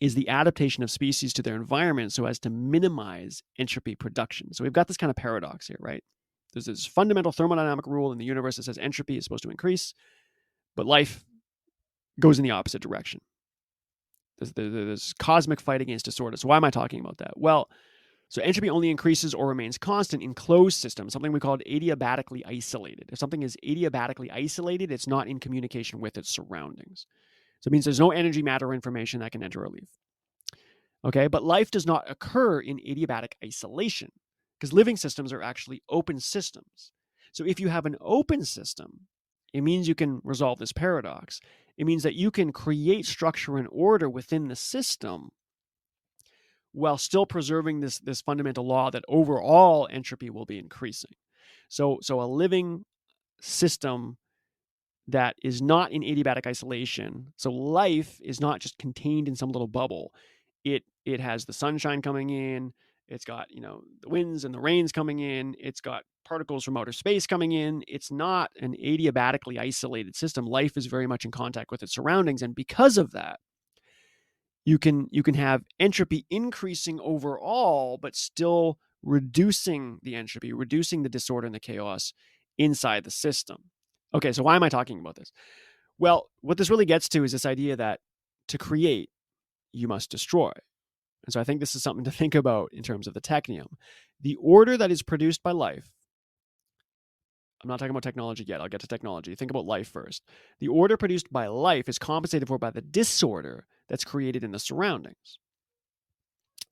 is the adaptation of species to their environment so as to minimize entropy production. So we've got this kind of paradox here, right? There's this fundamental thermodynamic rule in the universe that says entropy is supposed to increase, but life goes in the opposite direction. There's cosmic fight against disorder. So why am I talking about that? Well, so entropy only increases or remains constant in closed systems, something we call adiabatically isolated. If something is adiabatically isolated, it's not in communication with its surroundings. So it means there's no energy, matter, or information that can enter or leave. Okay, but life does not occur in adiabatic isolation because living systems are actually open systems. So if you have an open system, it means you can resolve this paradox. It means that you can create structure and order within the system while still preserving this fundamental law that overall entropy will be increasing. So a living system that is not in adiabatic isolation. So life is not just contained in some little bubble. It has the sunshine coming in. It's got, the winds and the rains coming in. It's got particles from outer space coming in. It's not an adiabatically isolated system. Life is very much in contact with its surroundings. And because of that, you can have entropy increasing overall, but still reducing the entropy, reducing the disorder and the chaos inside the system. Okay, so why am I talking about this? Well, what this really gets to is this idea that to create, you must destroy. And so I think this is something to think about in terms of the technium. The order that is produced by life, I'm not talking about technology yet. I'll get to technology. Think about life first. The order produced by life is compensated for by the disorder that's created in the surroundings.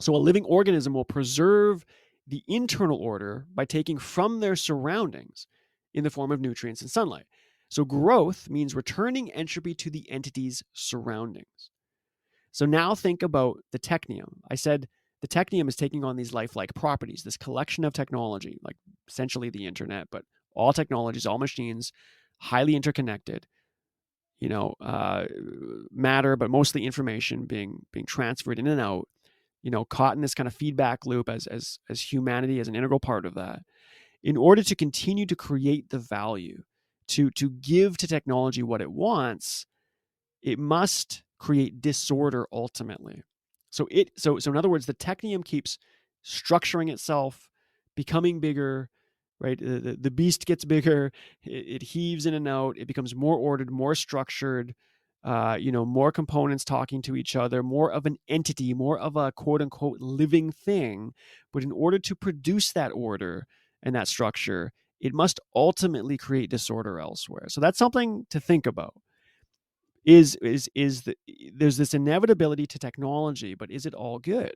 So a living organism will preserve the internal order by taking from their surroundings in the form of nutrients and sunlight. So growth means returning entropy to the entity's surroundings. So now think about the technium. I said the technium is taking on these lifelike properties, this collection of technology, like essentially the internet, but all technologies, all machines, highly interconnected, you know, matter, but mostly information being transferred in and out, you know, caught in this kind of feedback loop as humanity as an integral part of that. In order to continue to create the value, to give to technology what it wants, it must create disorder ultimately. So in other words, the technium keeps structuring itself, becoming bigger, right? The beast gets bigger, it heaves in and out, it becomes more ordered, more structured, you know, more components talking to each other, more of an entity, more of a quote unquote living thing. But in order to produce that order and that structure, it must ultimately create disorder elsewhere. So that's something to think about. There's this inevitability to technology, but is it all good?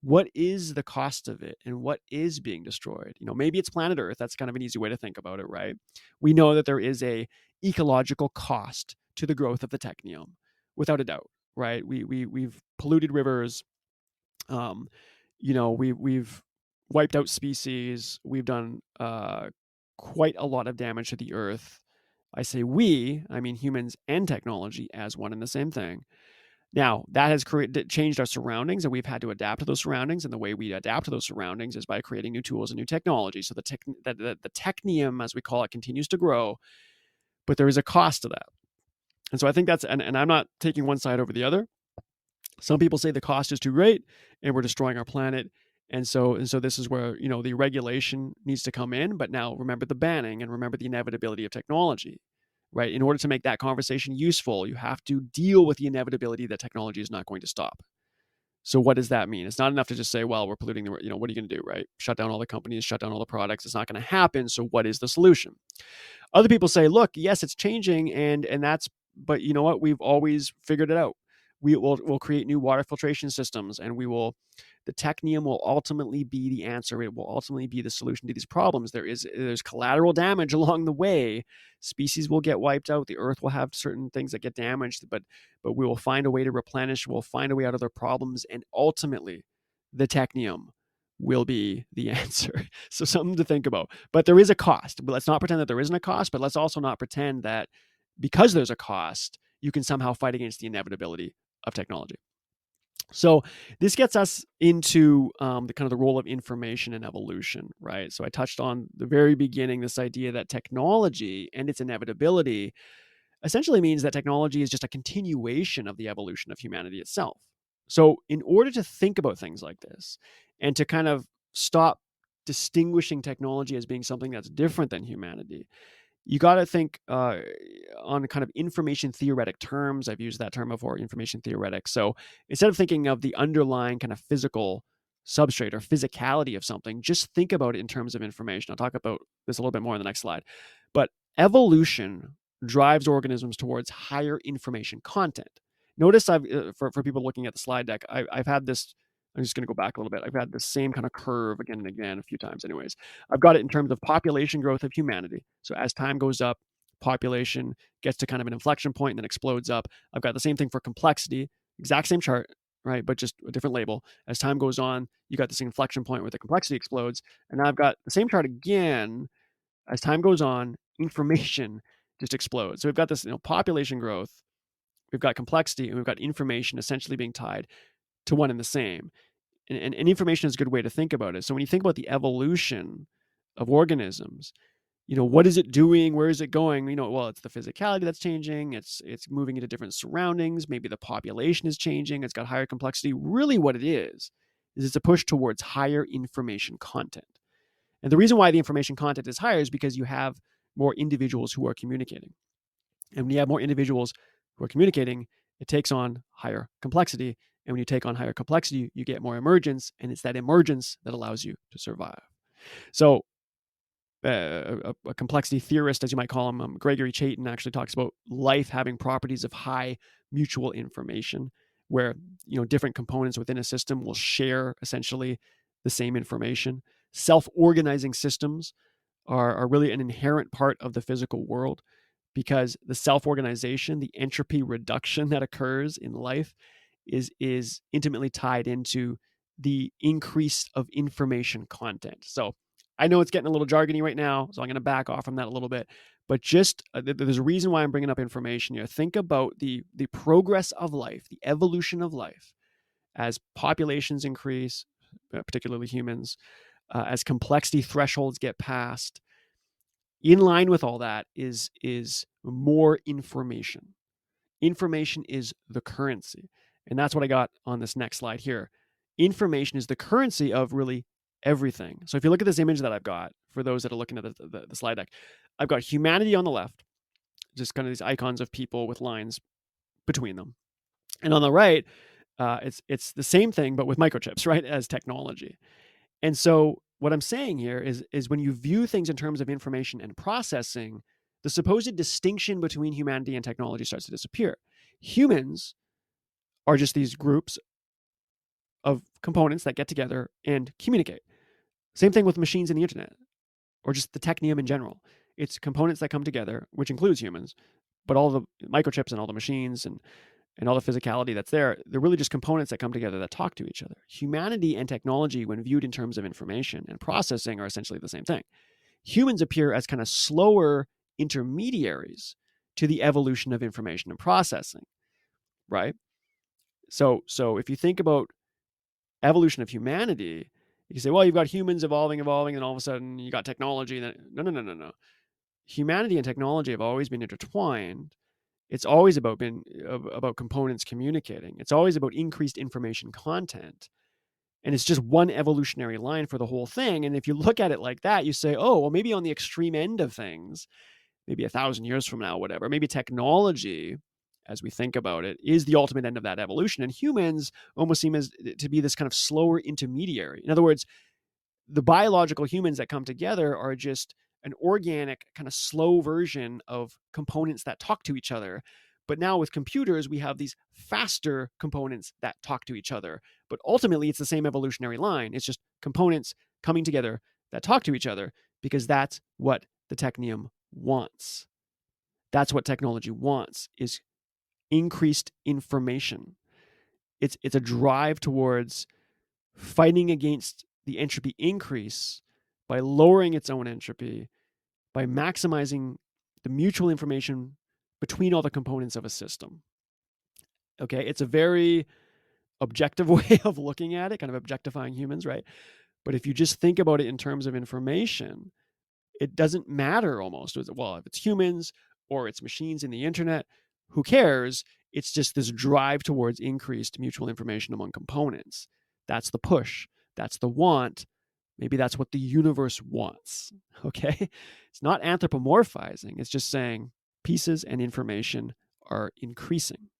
What is the cost of it, and what is being destroyed? You know, maybe it's planet Earth. That's kind of an easy way to think about it, right? We know that there is a ecological cost to the growth of the technium, without a doubt, right? We've polluted rivers. um, you know, we've wiped out species. We've done quite a lot of damage to the Earth. I say we, I mean humans and technology as one and the same thing. Now, that has changed our surroundings, and we've had to adapt to those surroundings. And the way we adapt to those surroundings is by creating new tools and new technology. So the technium, as we call it, continues to grow, but there is a cost to that. And so I think and I'm not taking one side over the other. Some people say the cost is too great and we're destroying our planet. And so this is where, you know, the regulation needs to come in. But now remember the banning and remember the inevitability of technology, right? In order to make that conversation useful, you have to deal with the inevitability that technology is not going to stop. So what does that mean? It's not enough to just say, well, we're polluting the, you know, what are you going to do, right? Shut down all the companies, shut down all the products. It's not going to happen. So what is the solution? Other people say, look, yes, it's changing, and that's, but you know what? We've always figured it out. We'll create new water filtration systems, and the technium will ultimately be the answer. It will ultimately be the solution to these problems. There's collateral damage along the way. Species will get wiped out. The Earth will have certain things that get damaged, but we will find a way to replenish. We'll find a way out of their problems, and ultimately, the technium will be the answer. So something to think about. But there is a cost. But let's not pretend that there isn't a cost, but let's also not pretend that because there's a cost, you can somehow fight against the inevitability of technology. So this gets us into the kind of the role of information in evolution, right? So I touched on the very beginning this idea that technology and its inevitability essentially means that technology is just a continuation of the evolution of humanity itself. So, in order to think about things like this and to kind of stop distinguishing technology as being something that's different than humanity, you got to think on kind of information theoretic terms. I've used that term before, information theoretic. So, instead of thinking of the underlying kind of physical substrate or physicality of something, just think about it in terms of information. I'll talk about this a little bit more in the next slide. But evolution drives organisms towards higher information content. Notice for people looking at the slide deck, I've had this. I'm just going to go back a little bit. I've had the same kind of curve again and again a few times. Anyways, I've got it in terms of population growth of humanity. So as time goes up, population gets to kind of an inflection point and then explodes up. I've got the same thing for complexity, exact same chart, right? But just a different label. As time goes on, you got this inflection point where the complexity explodes. And now I've got the same chart again. As time goes on, information just explodes. So we've got this, you know, population growth, we've got complexity, and we've got information essentially being tied to one and the same. And information is a good way to think about it. So when you think about the evolution of organisms, you know, what is it doing? Where is it going? You know, well, it's the physicality that's changing. It's moving into different surroundings. Maybe the population is changing. It's got higher complexity. Really what it is it's a push towards higher information content. And the reason why the information content is higher is because you have more individuals who are communicating. And when you have more individuals who are communicating, it takes on higher complexity. And when you take on higher complexity, you get more emergence. And it's that emergence that allows you to survive. So a complexity theorist, as you might call him, Gregory Chaitin, actually talks about life having properties of high mutual information, where, you know, different components within a system will share essentially the same information. Self-organizing systems are really an inherent part of the physical world, because the self-organization, the entropy reduction that occurs in life is intimately tied into the increase of information content. So I know it's getting a little jargony right now, so I'm going to back off from that a little bit. But just there's a reason why I'm bringing up information here. Think about the progress of life, the evolution of life, as populations increase, particularly humans, as complexity thresholds get passed. In line with all that is more information. Information is the currency, and that's what I got on this next slide here. Information is the currency of really everything. So if you look at this image that I've got, for those that are looking at the slide deck, I've got humanity on the left, just kind of these icons of people with lines between them, and on the right, it's the same thing but with microchips, right, as technology. And so what I'm saying here is when you view things in terms of information and processing, the supposed distinction between humanity and technology starts to disappear. Humans are just these groups of components that get together and communicate. Same thing with machines and the internet, or just the technium in general. It's components that come together, which includes humans, but all the microchips and all the machines and all the physicality that's there, they're really just components that come together that talk to each other. Humanity and technology, when viewed in terms of information and processing, are essentially the same thing. Humans appear as kind of slower intermediaries to the evolution of information and processing, right? So if you think about evolution of humanity, you say, well, you've got humans evolving, and all of a sudden you got technology. No. Humanity and technology have always been intertwined. It's always about components communicating. It's always about increased information content. And it's just one evolutionary line for the whole thing. And if you look at it like that, you say, oh, well, maybe on the extreme end of things, maybe 1,000 years from now, whatever, maybe technology, as we think about it, is the ultimate end of that evolution. And humans almost seem to be this kind of slower intermediary. In other words, the biological humans that come together are just an organic, kind of slow version of components that talk to each other. But now with computers, we have these faster components that talk to each other. But ultimately, it's the same evolutionary line. It's just components coming together that talk to each other, because that's what the technium wants. That's what technology wants, is increased information. It's a drive towards fighting against the entropy increase by lowering its own entropy, by maximizing the mutual information between all the components of a system. Okay, it's a very objective way of looking at it, kind of objectifying humans, right? But if you just think about it in terms of information, it doesn't matter almost. Well, if it's humans or it's machines in the internet, who cares? It's just this drive towards increased mutual information among components. That's the push. That's the want. Maybe that's what the universe wants. Okay? It's not anthropomorphizing. It's just saying pieces and information are increasing.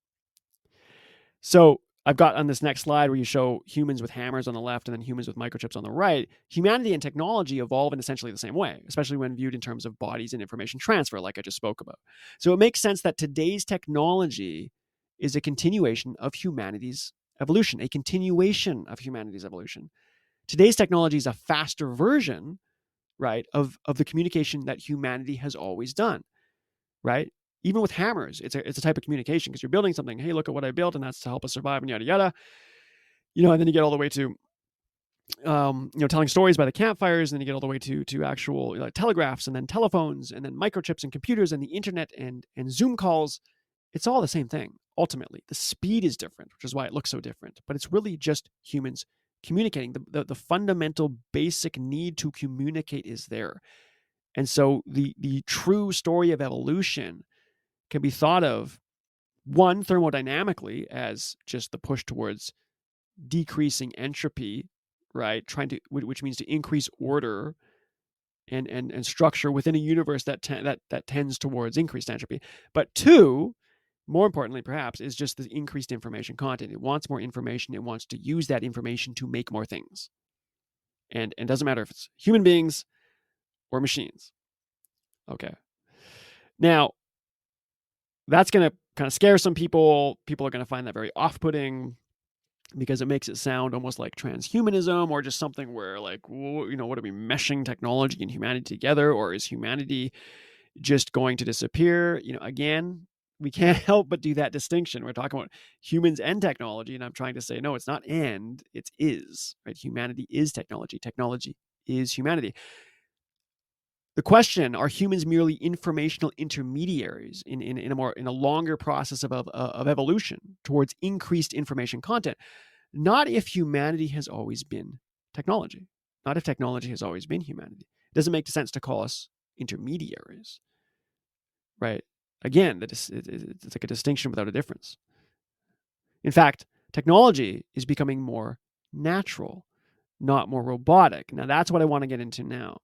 So I've got on this next slide where you show humans with hammers on the left and then humans with microchips on the right. Humanity and technology evolve in essentially the same way, especially when viewed in terms of bodies and information transfer, like I just spoke about. So it makes sense that today's technology is a continuation of humanity's evolution, a continuation of humanity's evolution. Today's technology is a faster version, right, of the communication that humanity has always done, right? Even with hammers, it's a type of communication, because you're building something. Hey, look at what I built, and that's to help us survive, and yada yada. And then you get all the way to telling stories by the campfires, and then you get all the way to actual telegraphs, and then telephones, and then microchips and computers and the internet and Zoom calls. It's all the same thing. Ultimately, the speed is different, which is why it looks so different. But it's really just humans communicating. The fundamental basic need to communicate is there. And so the true story of evolution can be thought of, one, thermodynamically, as just the push towards decreasing entropy, right? Which means to increase order and structure within a universe that tends towards increased entropy. But two, more importantly, perhaps, is just the increased information content. It wants more information. It wants to use that information to make more things. And it doesn't matter if it's human beings or machines. Okay. Now, that's going to kind of scare some people. People are going to find that very off-putting, because it makes it sound almost like transhumanism, or just something where, like, what are we meshing technology and humanity together, or is humanity just going to disappear? Again, we can't help but do that distinction. We're talking about humans and technology, and I'm trying to say, no, it's not and, it's is, right? Humanity is technology. Technology is humanity. The question, are humans merely informational intermediaries in a longer process of evolution towards increased information content? Not if humanity has always been technology. Not if technology has always been humanity. It doesn't make sense to call us intermediaries, right? Again, it's like a distinction without a difference. In fact, technology is becoming more natural, not more robotic. Now, that's what I want to get into now.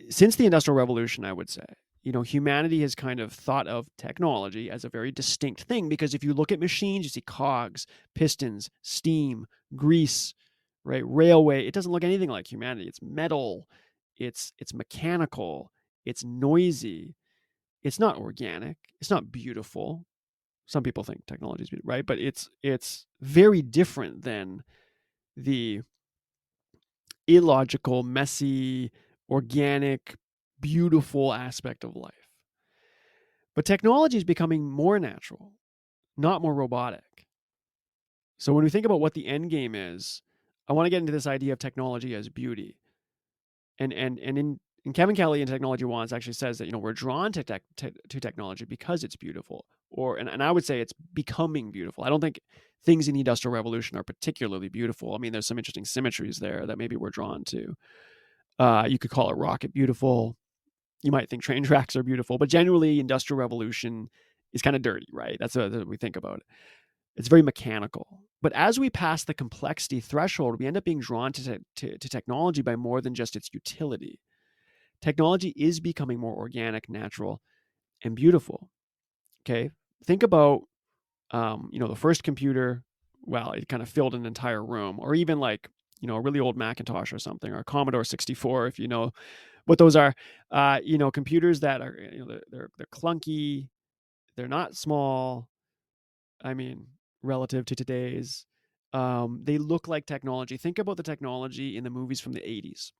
Since the Industrial Revolution, I would say, humanity has kind of thought of technology as a very distinct thing, because if you look at machines, you see cogs, pistons, steam, grease, right? Railway. It doesn't look anything like humanity. It's metal. It's mechanical. It's noisy. It's not organic. It's not beautiful. Some people think technology is beautiful, right? But it's very different than the illogical, messy, organic, beautiful aspect of life. But technology is becoming more natural, not more robotic. So when we think about what the end game is, I want to get into this idea of technology as beauty. And in Kevin Kelly in Technology Wants actually says that we're drawn to technology because it's beautiful, and I would say it's becoming beautiful. I don't think things in the Industrial Revolution are particularly beautiful. I mean, there's some interesting symmetries there that maybe we're drawn to. You could call a rocket beautiful. You might think train tracks are beautiful, but generally, Industrial Revolution is kind of dirty, right? That's what we think about it. It's very mechanical. But as we pass the complexity threshold, we end up being drawn to technology by more than just its utility. Technology is becoming more organic, natural, and beautiful. Okay, think about the first computer. Well, it kind of filled an entire room, or even like a really old Macintosh or something, or a Commodore 64, if you know what those are. Computers that are they're clunky, they're not small. I mean, relative to today's, they look like technology. Think about the technology in the movies from the 80s.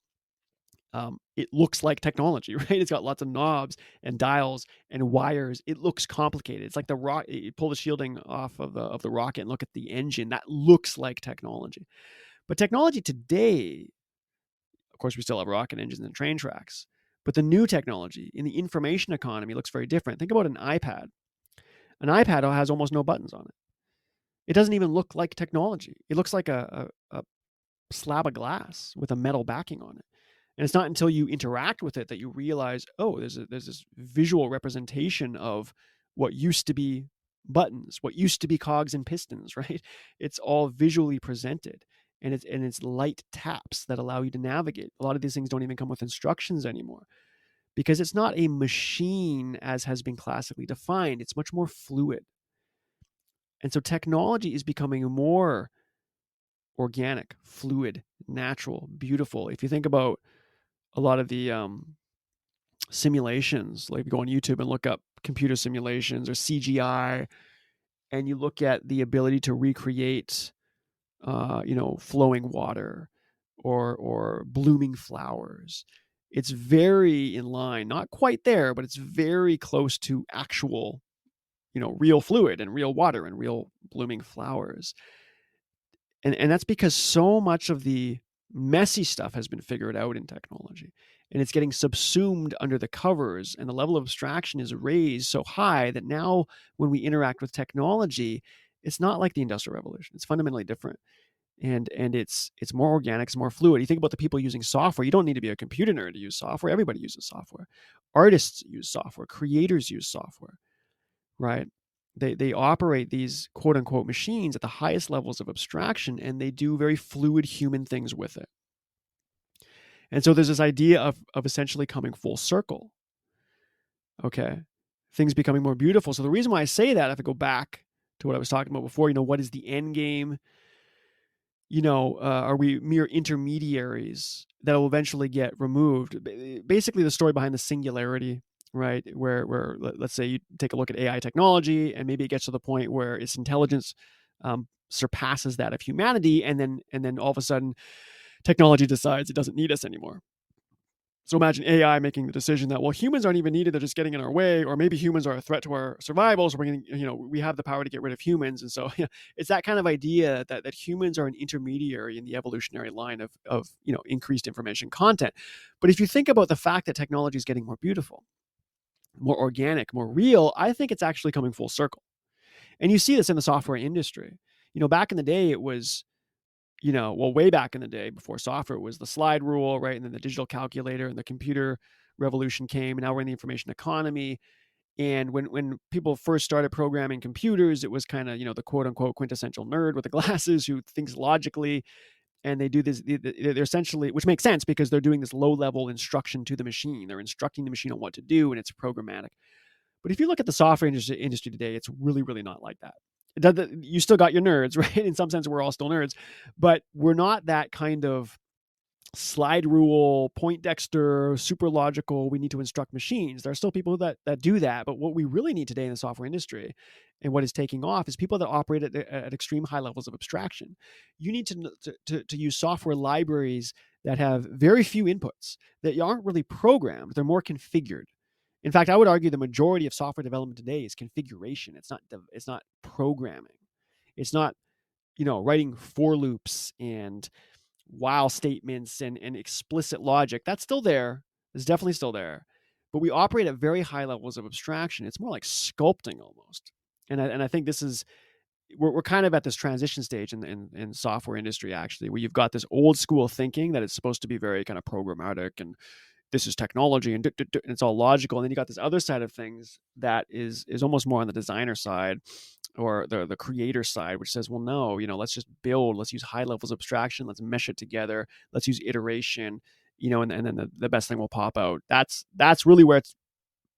It looks like technology, right? It's got lots of knobs and dials and wires. It looks complicated. It's like the rock. You pull the shielding off of the rocket and look at the engine. That looks like technology. But technology today, of course, we still have rocket engines and train tracks. But the new technology in the information economy looks very different. Think about an iPad. An iPad has almost no buttons on it. It doesn't even look like technology. It looks like a slab of glass with a metal backing on it. And it's not until you interact with it that you realize, oh, there's this visual representation of what used to be buttons, what used to be cogs and pistons, right? It's all visually presented, and it's light taps that allow you to navigate. A lot of these things don't even come with instructions anymore, because it's not a machine as has been classically defined. It's much more fluid. And so technology is becoming more organic, fluid, natural, beautiful. If you think about a lot of the simulations, like go on YouTube and look up computer simulations or CGI, and you look at the ability to recreate, flowing water or blooming flowers. It's very in line, not quite there, but it's very close to actual, real fluid and real water and real blooming flowers. And that's because so much of the messy stuff has been figured out in technology, and it's getting subsumed under the covers, and the level of abstraction is raised so high that now when we interact with technology, it's not like the Industrial Revolution. It's fundamentally different. And it's more organic, it's more fluid. You think about the people using software. You don't need to be a computer nerd to use software. Everybody uses software. Artists use software. Creators use software, right? They operate these quote unquote machines at the highest levels of abstraction, and they do very fluid human things with it. And so there's this idea of essentially coming full circle. Okay. Things becoming more beautiful. So the reason why I say that, if I go back to what I was talking about before, what is the end game? Are we mere intermediaries that will eventually get removed? Basically, the story behind the singularity, right? Where let's say you take a look at AI technology, and maybe it gets to the point where its intelligence surpasses that of humanity, and then all of a sudden, technology decides it doesn't need us anymore. So imagine AI making the decision that, well, humans aren't even needed; they're just getting in our way, or maybe humans are a threat to our survival. So we're going to, we have the power to get rid of humans. And so, it's that kind of idea that humans are an intermediary in the evolutionary line of increased information content. But if you think about the fact that technology is getting more beautiful, more organic, more real, I think it's actually coming full circle. And you see this in the software industry. Back in the day, it was, way back in the day before software, it was the slide rule, right? And then the digital calculator and the computer revolution came. And now we're in the information economy. And when people first started programming computers, it was kind of, the quote unquote quintessential nerd with the glasses who thinks logically. And they do this, they're essentially, which makes sense because they're doing this low level instruction to the machine. They're instructing the machine on what to do, and it's programmatic. But if you look at the software industry today, it's really, really not like that. You still got your nerds, right? In some sense, we're all still nerds, but we're not that kind of slide rule, Poindexter, super logical. We need to instruct machines. There are still people that do that, but what we really need today in the software industry, and what is taking off, is people that operate at extreme high levels of abstraction. You need to use software libraries that have very few inputs, that aren't really programmed. They're more configured. In fact, I would argue the majority of software development today is configuration. It's not programming. It's not, writing for loops and while statements and explicit logic. That's still there. It's definitely still there. But we operate at very high levels of abstraction. It's more like sculpting almost. And I think this is, we're kind of at this transition stage in software industry, actually, where you've got this old school thinking that it's supposed to be very kind of programmatic, and this is technology, and it's all logical. And then you got this other side of things that is almost more on the designer side, or the creator side, which says, well, no, let's just build, let's use high levels of abstraction, let's mesh it together, let's use iteration, and then the best thing will pop out. That's really where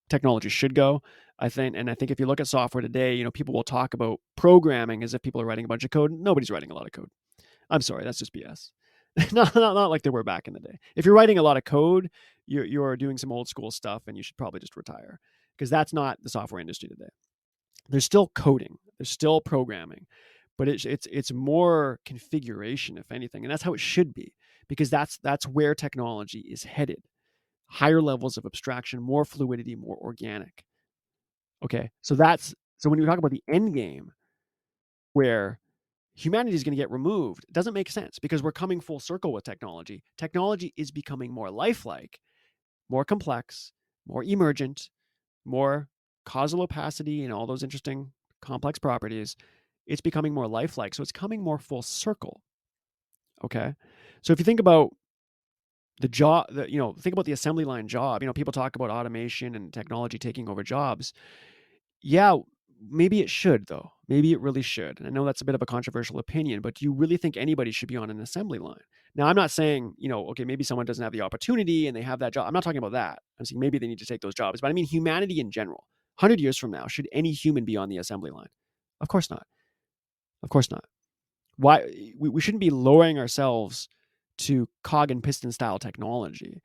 technology should go, I think. And I think if you look at software today, people will talk about programming as if people are writing a bunch of code. Nobody's writing a lot of code. I'm sorry, that's just BS. not like they were back in the day. If you're writing a lot of code, you're doing some old school stuff, and you should probably just retire, because that's not the software industry today. There's still coding, there's still programming, but it's more configuration, if anything, and that's how it should be, because that's where technology is headed. Higher levels of abstraction, more fluidity, more organic. Okay, so when you talk about the end game, where humanity is going to get removed, it doesn't make sense, because we're coming full circle with technology. Technology is becoming more lifelike, more complex, more emergent, more causal opacity, and all those interesting complex properties. It's becoming more lifelike, so it's coming more full circle. Okay, so if you think about the job, think about the assembly line job. People talk about automation and technology taking over jobs. Yeah, maybe it should, though. Maybe it really should. And I know that's a bit of a controversial opinion, but do you really think anybody should be on an assembly line? Now, I'm not saying, okay, maybe someone doesn't have the opportunity and they have that job. I'm not talking about that. I'm saying maybe they need to take those jobs. But I mean humanity in general. 100 years from now, should any human be on the assembly line? Of course not. Of course not. Why? We shouldn't be lowering ourselves to cog and piston style technology,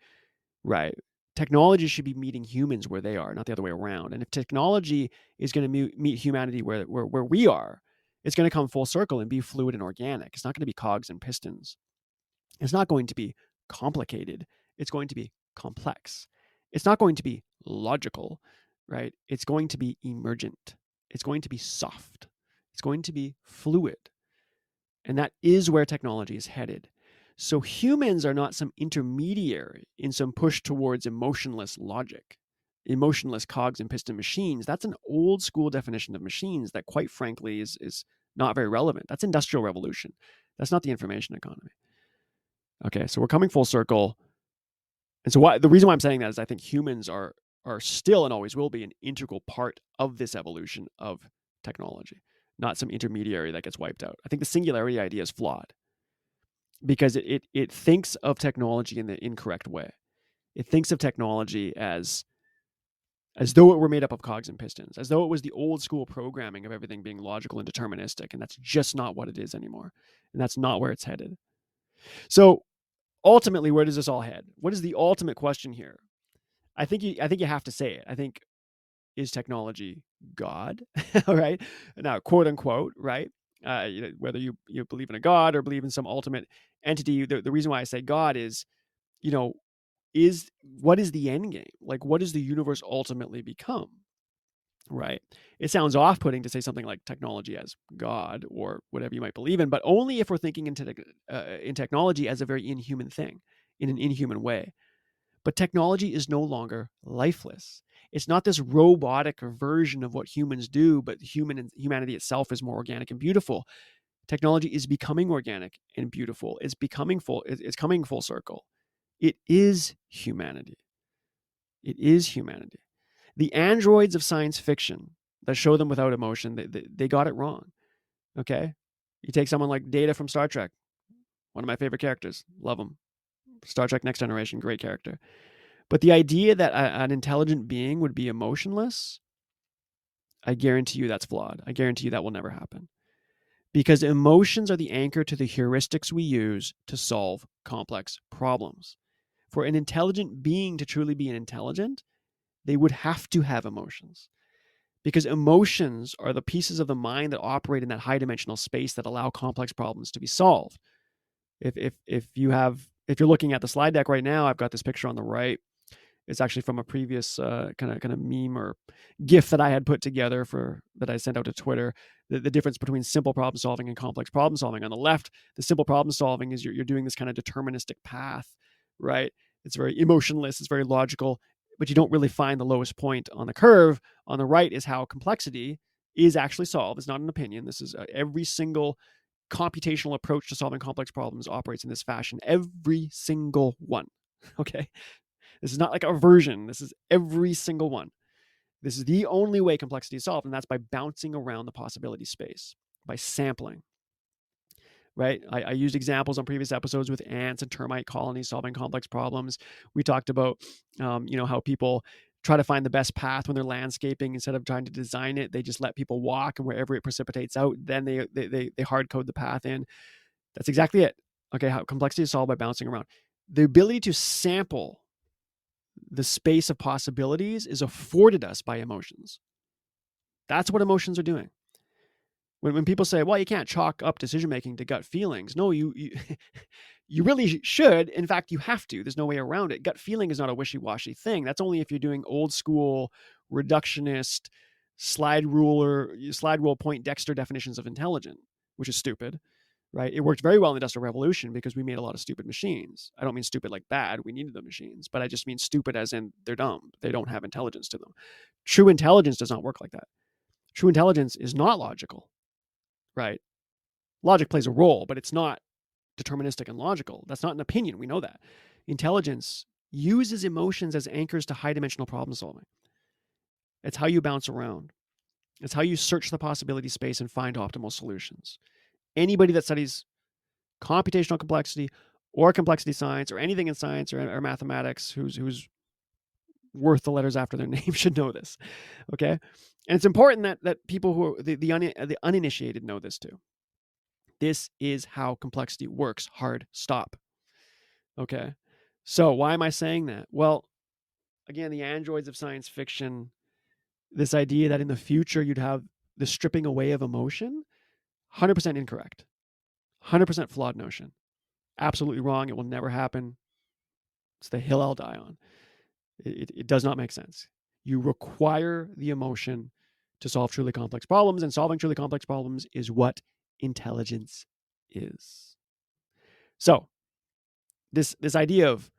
right? Technology should be meeting humans where they are, not the other way around. And if technology is going to meet humanity where we are, it's going to come full circle and be fluid and organic. It's not going to be cogs and pistons. It's not going to be complicated. It's going to be complex. It's not going to be logical, right? It's going to be emergent. It's going to be soft. It's going to be fluid. And that is where technology is headed. So humans are not some intermediary in some push towards emotionless logic, emotionless cogs and piston machines. That's an old school definition of machines that, quite frankly, is not very relevant. That's industrial revolution. That's not the information economy. Okay, so we're coming full circle. And so the reason why I'm saying that is I think humans are still and always will be an integral part of this evolution of technology, not some intermediary that gets wiped out. I think the singularity idea is flawed, because it thinks of technology in the incorrect way. It thinks of technology as though it were made up of cogs and pistons, as though it was the old school programming of everything being logical and deterministic, and that's just not what it is anymore, and that's not where it's headed. So ultimately, where does this all head? What is the ultimate question here? I think you have to say it. I think, is technology God? All right, now, quote unquote, right? Whether you believe in a God or believe in some ultimate entity, the reason why I say God is, what is the end game? Like, what does the universe ultimately become? Right? It sounds off-putting to say something like technology as God or whatever you might believe in, but only if we're thinking in technology as a very inhuman thing, in an inhuman way. But technology is no longer lifeless. It's not this robotic version of what humans do, but humanity itself is more organic and beautiful. Technology is becoming organic and beautiful. It's coming full circle. It is humanity. It is humanity. The androids of science fiction that show them without emotion, they got it wrong. Okay? You take someone like Data from Star Trek, one of my favorite characters. Love him. Star Trek Next Generation, great character. But the idea that an intelligent being would be emotionless, I guarantee you that's flawed. I guarantee you that will never happen. Because emotions are the anchor to the heuristics we use to solve complex problems. For an intelligent being to truly be intelligent, they would have to have emotions. Because emotions are the pieces of the mind that operate in that high dimensional space that allow complex problems to be solved. If you're looking at the slide deck right now, I've got this picture on the right. It's actually from a previous kind of meme or GIF that I had put together that I sent out to Twitter. The difference between simple problem solving and complex problem solving. On the left, the simple problem solving is you're doing this kind of deterministic path, right? It's very emotionless, it's very logical, but you don't really find the lowest point on the curve. On the right is how complexity is actually solved. It's not an opinion. This is every single computational approach to solving complex problems operates in this fashion. Every single one. Okay. This is not like a version. This is every single one. This is the only way complexity is solved, and that's by bouncing around the possibility space, by sampling. Right? I used examples on previous episodes with ants and termite colonies solving complex problems. We talked about, how people try to find the best path when they're landscaping. Instead of trying to design it, they just let people walk, and wherever it precipitates out, then they hard code the path in. That's exactly it. Okay, how complexity is solved by bouncing around. The ability to sample the space of possibilities is afforded us by emotions. That's what emotions are doing. When people say, well, you can't chalk up decision making to gut feelings. No, you you really should. In fact, you have to. There's no way around it. Gut feeling is not a wishy-washy thing. That's only if you're doing old school reductionist slide rule point Dexter definitions of intelligent, which is stupid. Right? It worked very well in the Industrial Revolution because we made a lot of stupid machines. I don't mean stupid like bad. We needed the machines, but I just mean stupid as in they're dumb. They don't have intelligence to them. True intelligence does not work like that. True intelligence is not logical, right? Logic plays a role, but it's not deterministic and logical. That's not an opinion. We know that. Intelligence uses emotions as anchors to high dimensional problem solving. It's how you bounce around. It's how you search the possibility space and find optimal solutions. Anybody that studies computational complexity or complexity science or anything in science or mathematics who's worth the letters after their name should know this. Okay. And it's important that people who are the uninitiated know this too. This is how complexity works. Hard stop. Okay. So why am I saying that? Well, again, the androids of science fiction, this idea that in the future you'd have the stripping away of emotion, 100% incorrect. 100% flawed notion. Absolutely wrong. It will never happen. It's the hill I'll die on. It does not make sense. You require the emotion to solve truly complex problems, and solving truly complex problems is what intelligence is. So, this idea of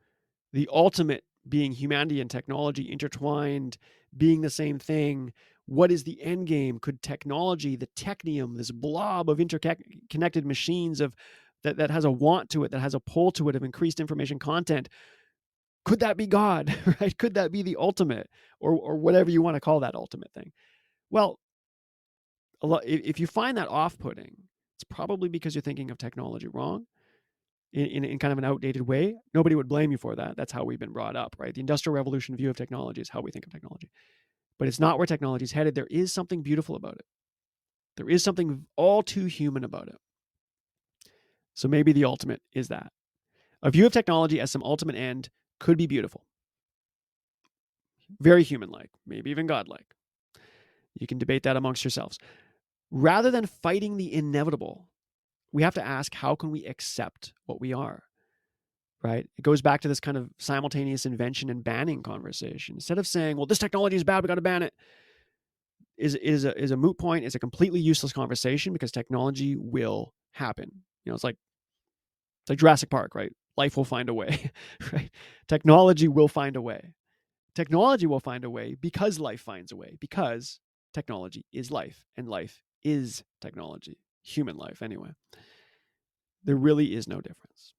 the ultimate being humanity and technology intertwined, being the same thing. What is the end game? Could technology, the technium, this blob of interconnected machines that has a want to it, that has a pull to it of increased information content, could that be God, right? Could that be the ultimate or whatever you want to call that ultimate thing? Well, if you find that off-putting, it's probably because you're thinking of technology wrong in kind of an outdated way. Nobody would blame you for that. That's how we've been brought up, right? The Industrial Revolution view of technology is how we think of technology. But it's not where technology is headed. There is something beautiful about it. There is something all too human about it. So maybe the ultimate is that. A view of technology as some ultimate end could be beautiful. Very human-like, maybe even God-like. You can debate that amongst yourselves. Rather than fighting the inevitable, we have to ask, how can we accept what we are? right? It goes back to this kind of simultaneous invention and banning conversation. Instead of saying, well, this technology is bad, we got to ban it, is a moot point. It's a completely useless conversation because technology will happen. It's like Jurassic Park, right? Life will find a way, right? Technology will find a way. Technology will find a way because life finds a way, because technology is life and life is technology, human life anyway. There really is no difference.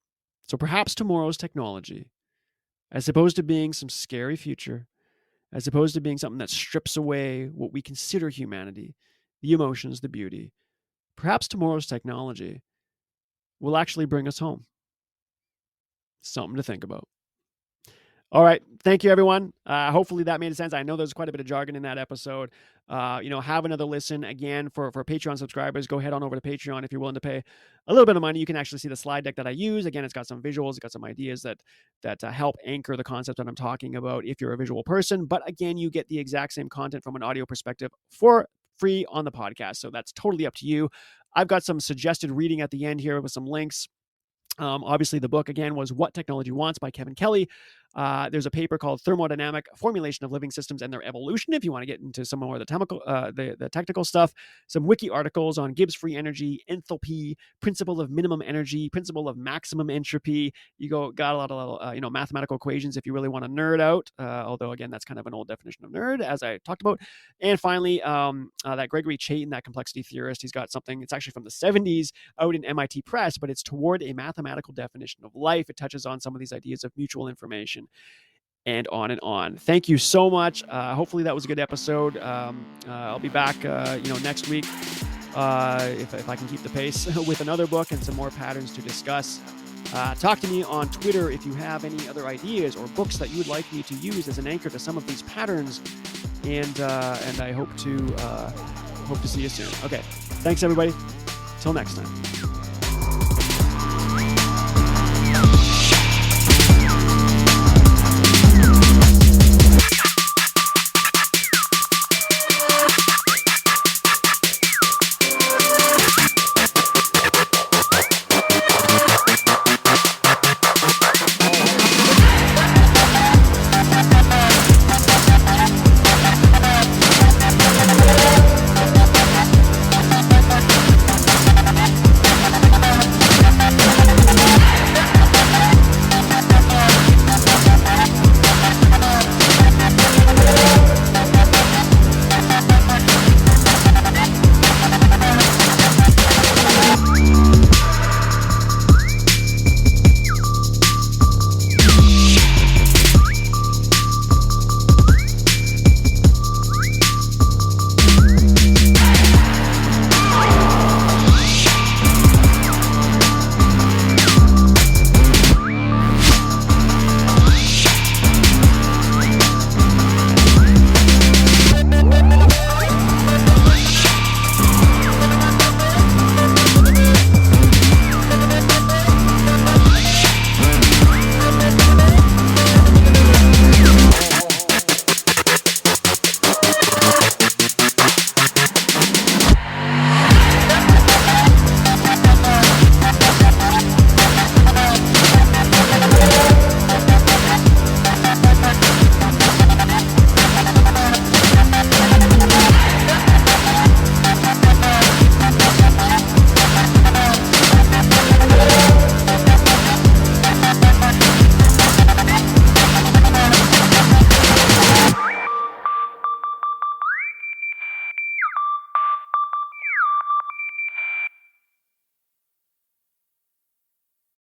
So perhaps tomorrow's technology, as opposed to being some scary future, as opposed to being something that strips away what we consider humanity, the emotions, the beauty, perhaps tomorrow's technology will actually bring us home. Something to think about. All right. Thank you, everyone. Hopefully that made sense. I know there's quite a bit of jargon in that episode. Have another listen. Again, for Patreon subscribers, go head on over to Patreon if you're willing to pay a little bit of money. You can actually see the slide deck that I use. Again, it's got some visuals. It's got some ideas that help anchor the concept that I'm talking about if you're a visual person. But again, you get the exact same content from an audio perspective for free on the podcast. So that's totally up to you. I've got some suggested reading at the end here with some links. Obviously, the book, again, was What Technology Wants by Kevin Kelly. There's a paper called Thermodynamic Formulation of Living Systems and Their Evolution, if you want to get into some more of the technical stuff. Some wiki articles on Gibbs free energy, enthalpy, principle of minimum energy, principle of maximum entropy. Got a lot of mathematical equations if you really want to nerd out, although, again, that's kind of an old definition of nerd, as I talked about. And finally, that Gregory Chaitin, that complexity theorist, he's got something, it's actually from the 70s out in MIT Press, but it's toward a mathematical definition of life. It touches on some of these ideas of mutual information and on and on. Thank you so much. Hopefully that was a good episode. I'll be back, next week if I can keep the pace with another book and some more patterns to discuss. Talk to me on Twitter if you have any other ideas or books that you would like me to use as an anchor to some of these patterns. And I hope to see you soon. Okay. Thanks, everybody. Till next time.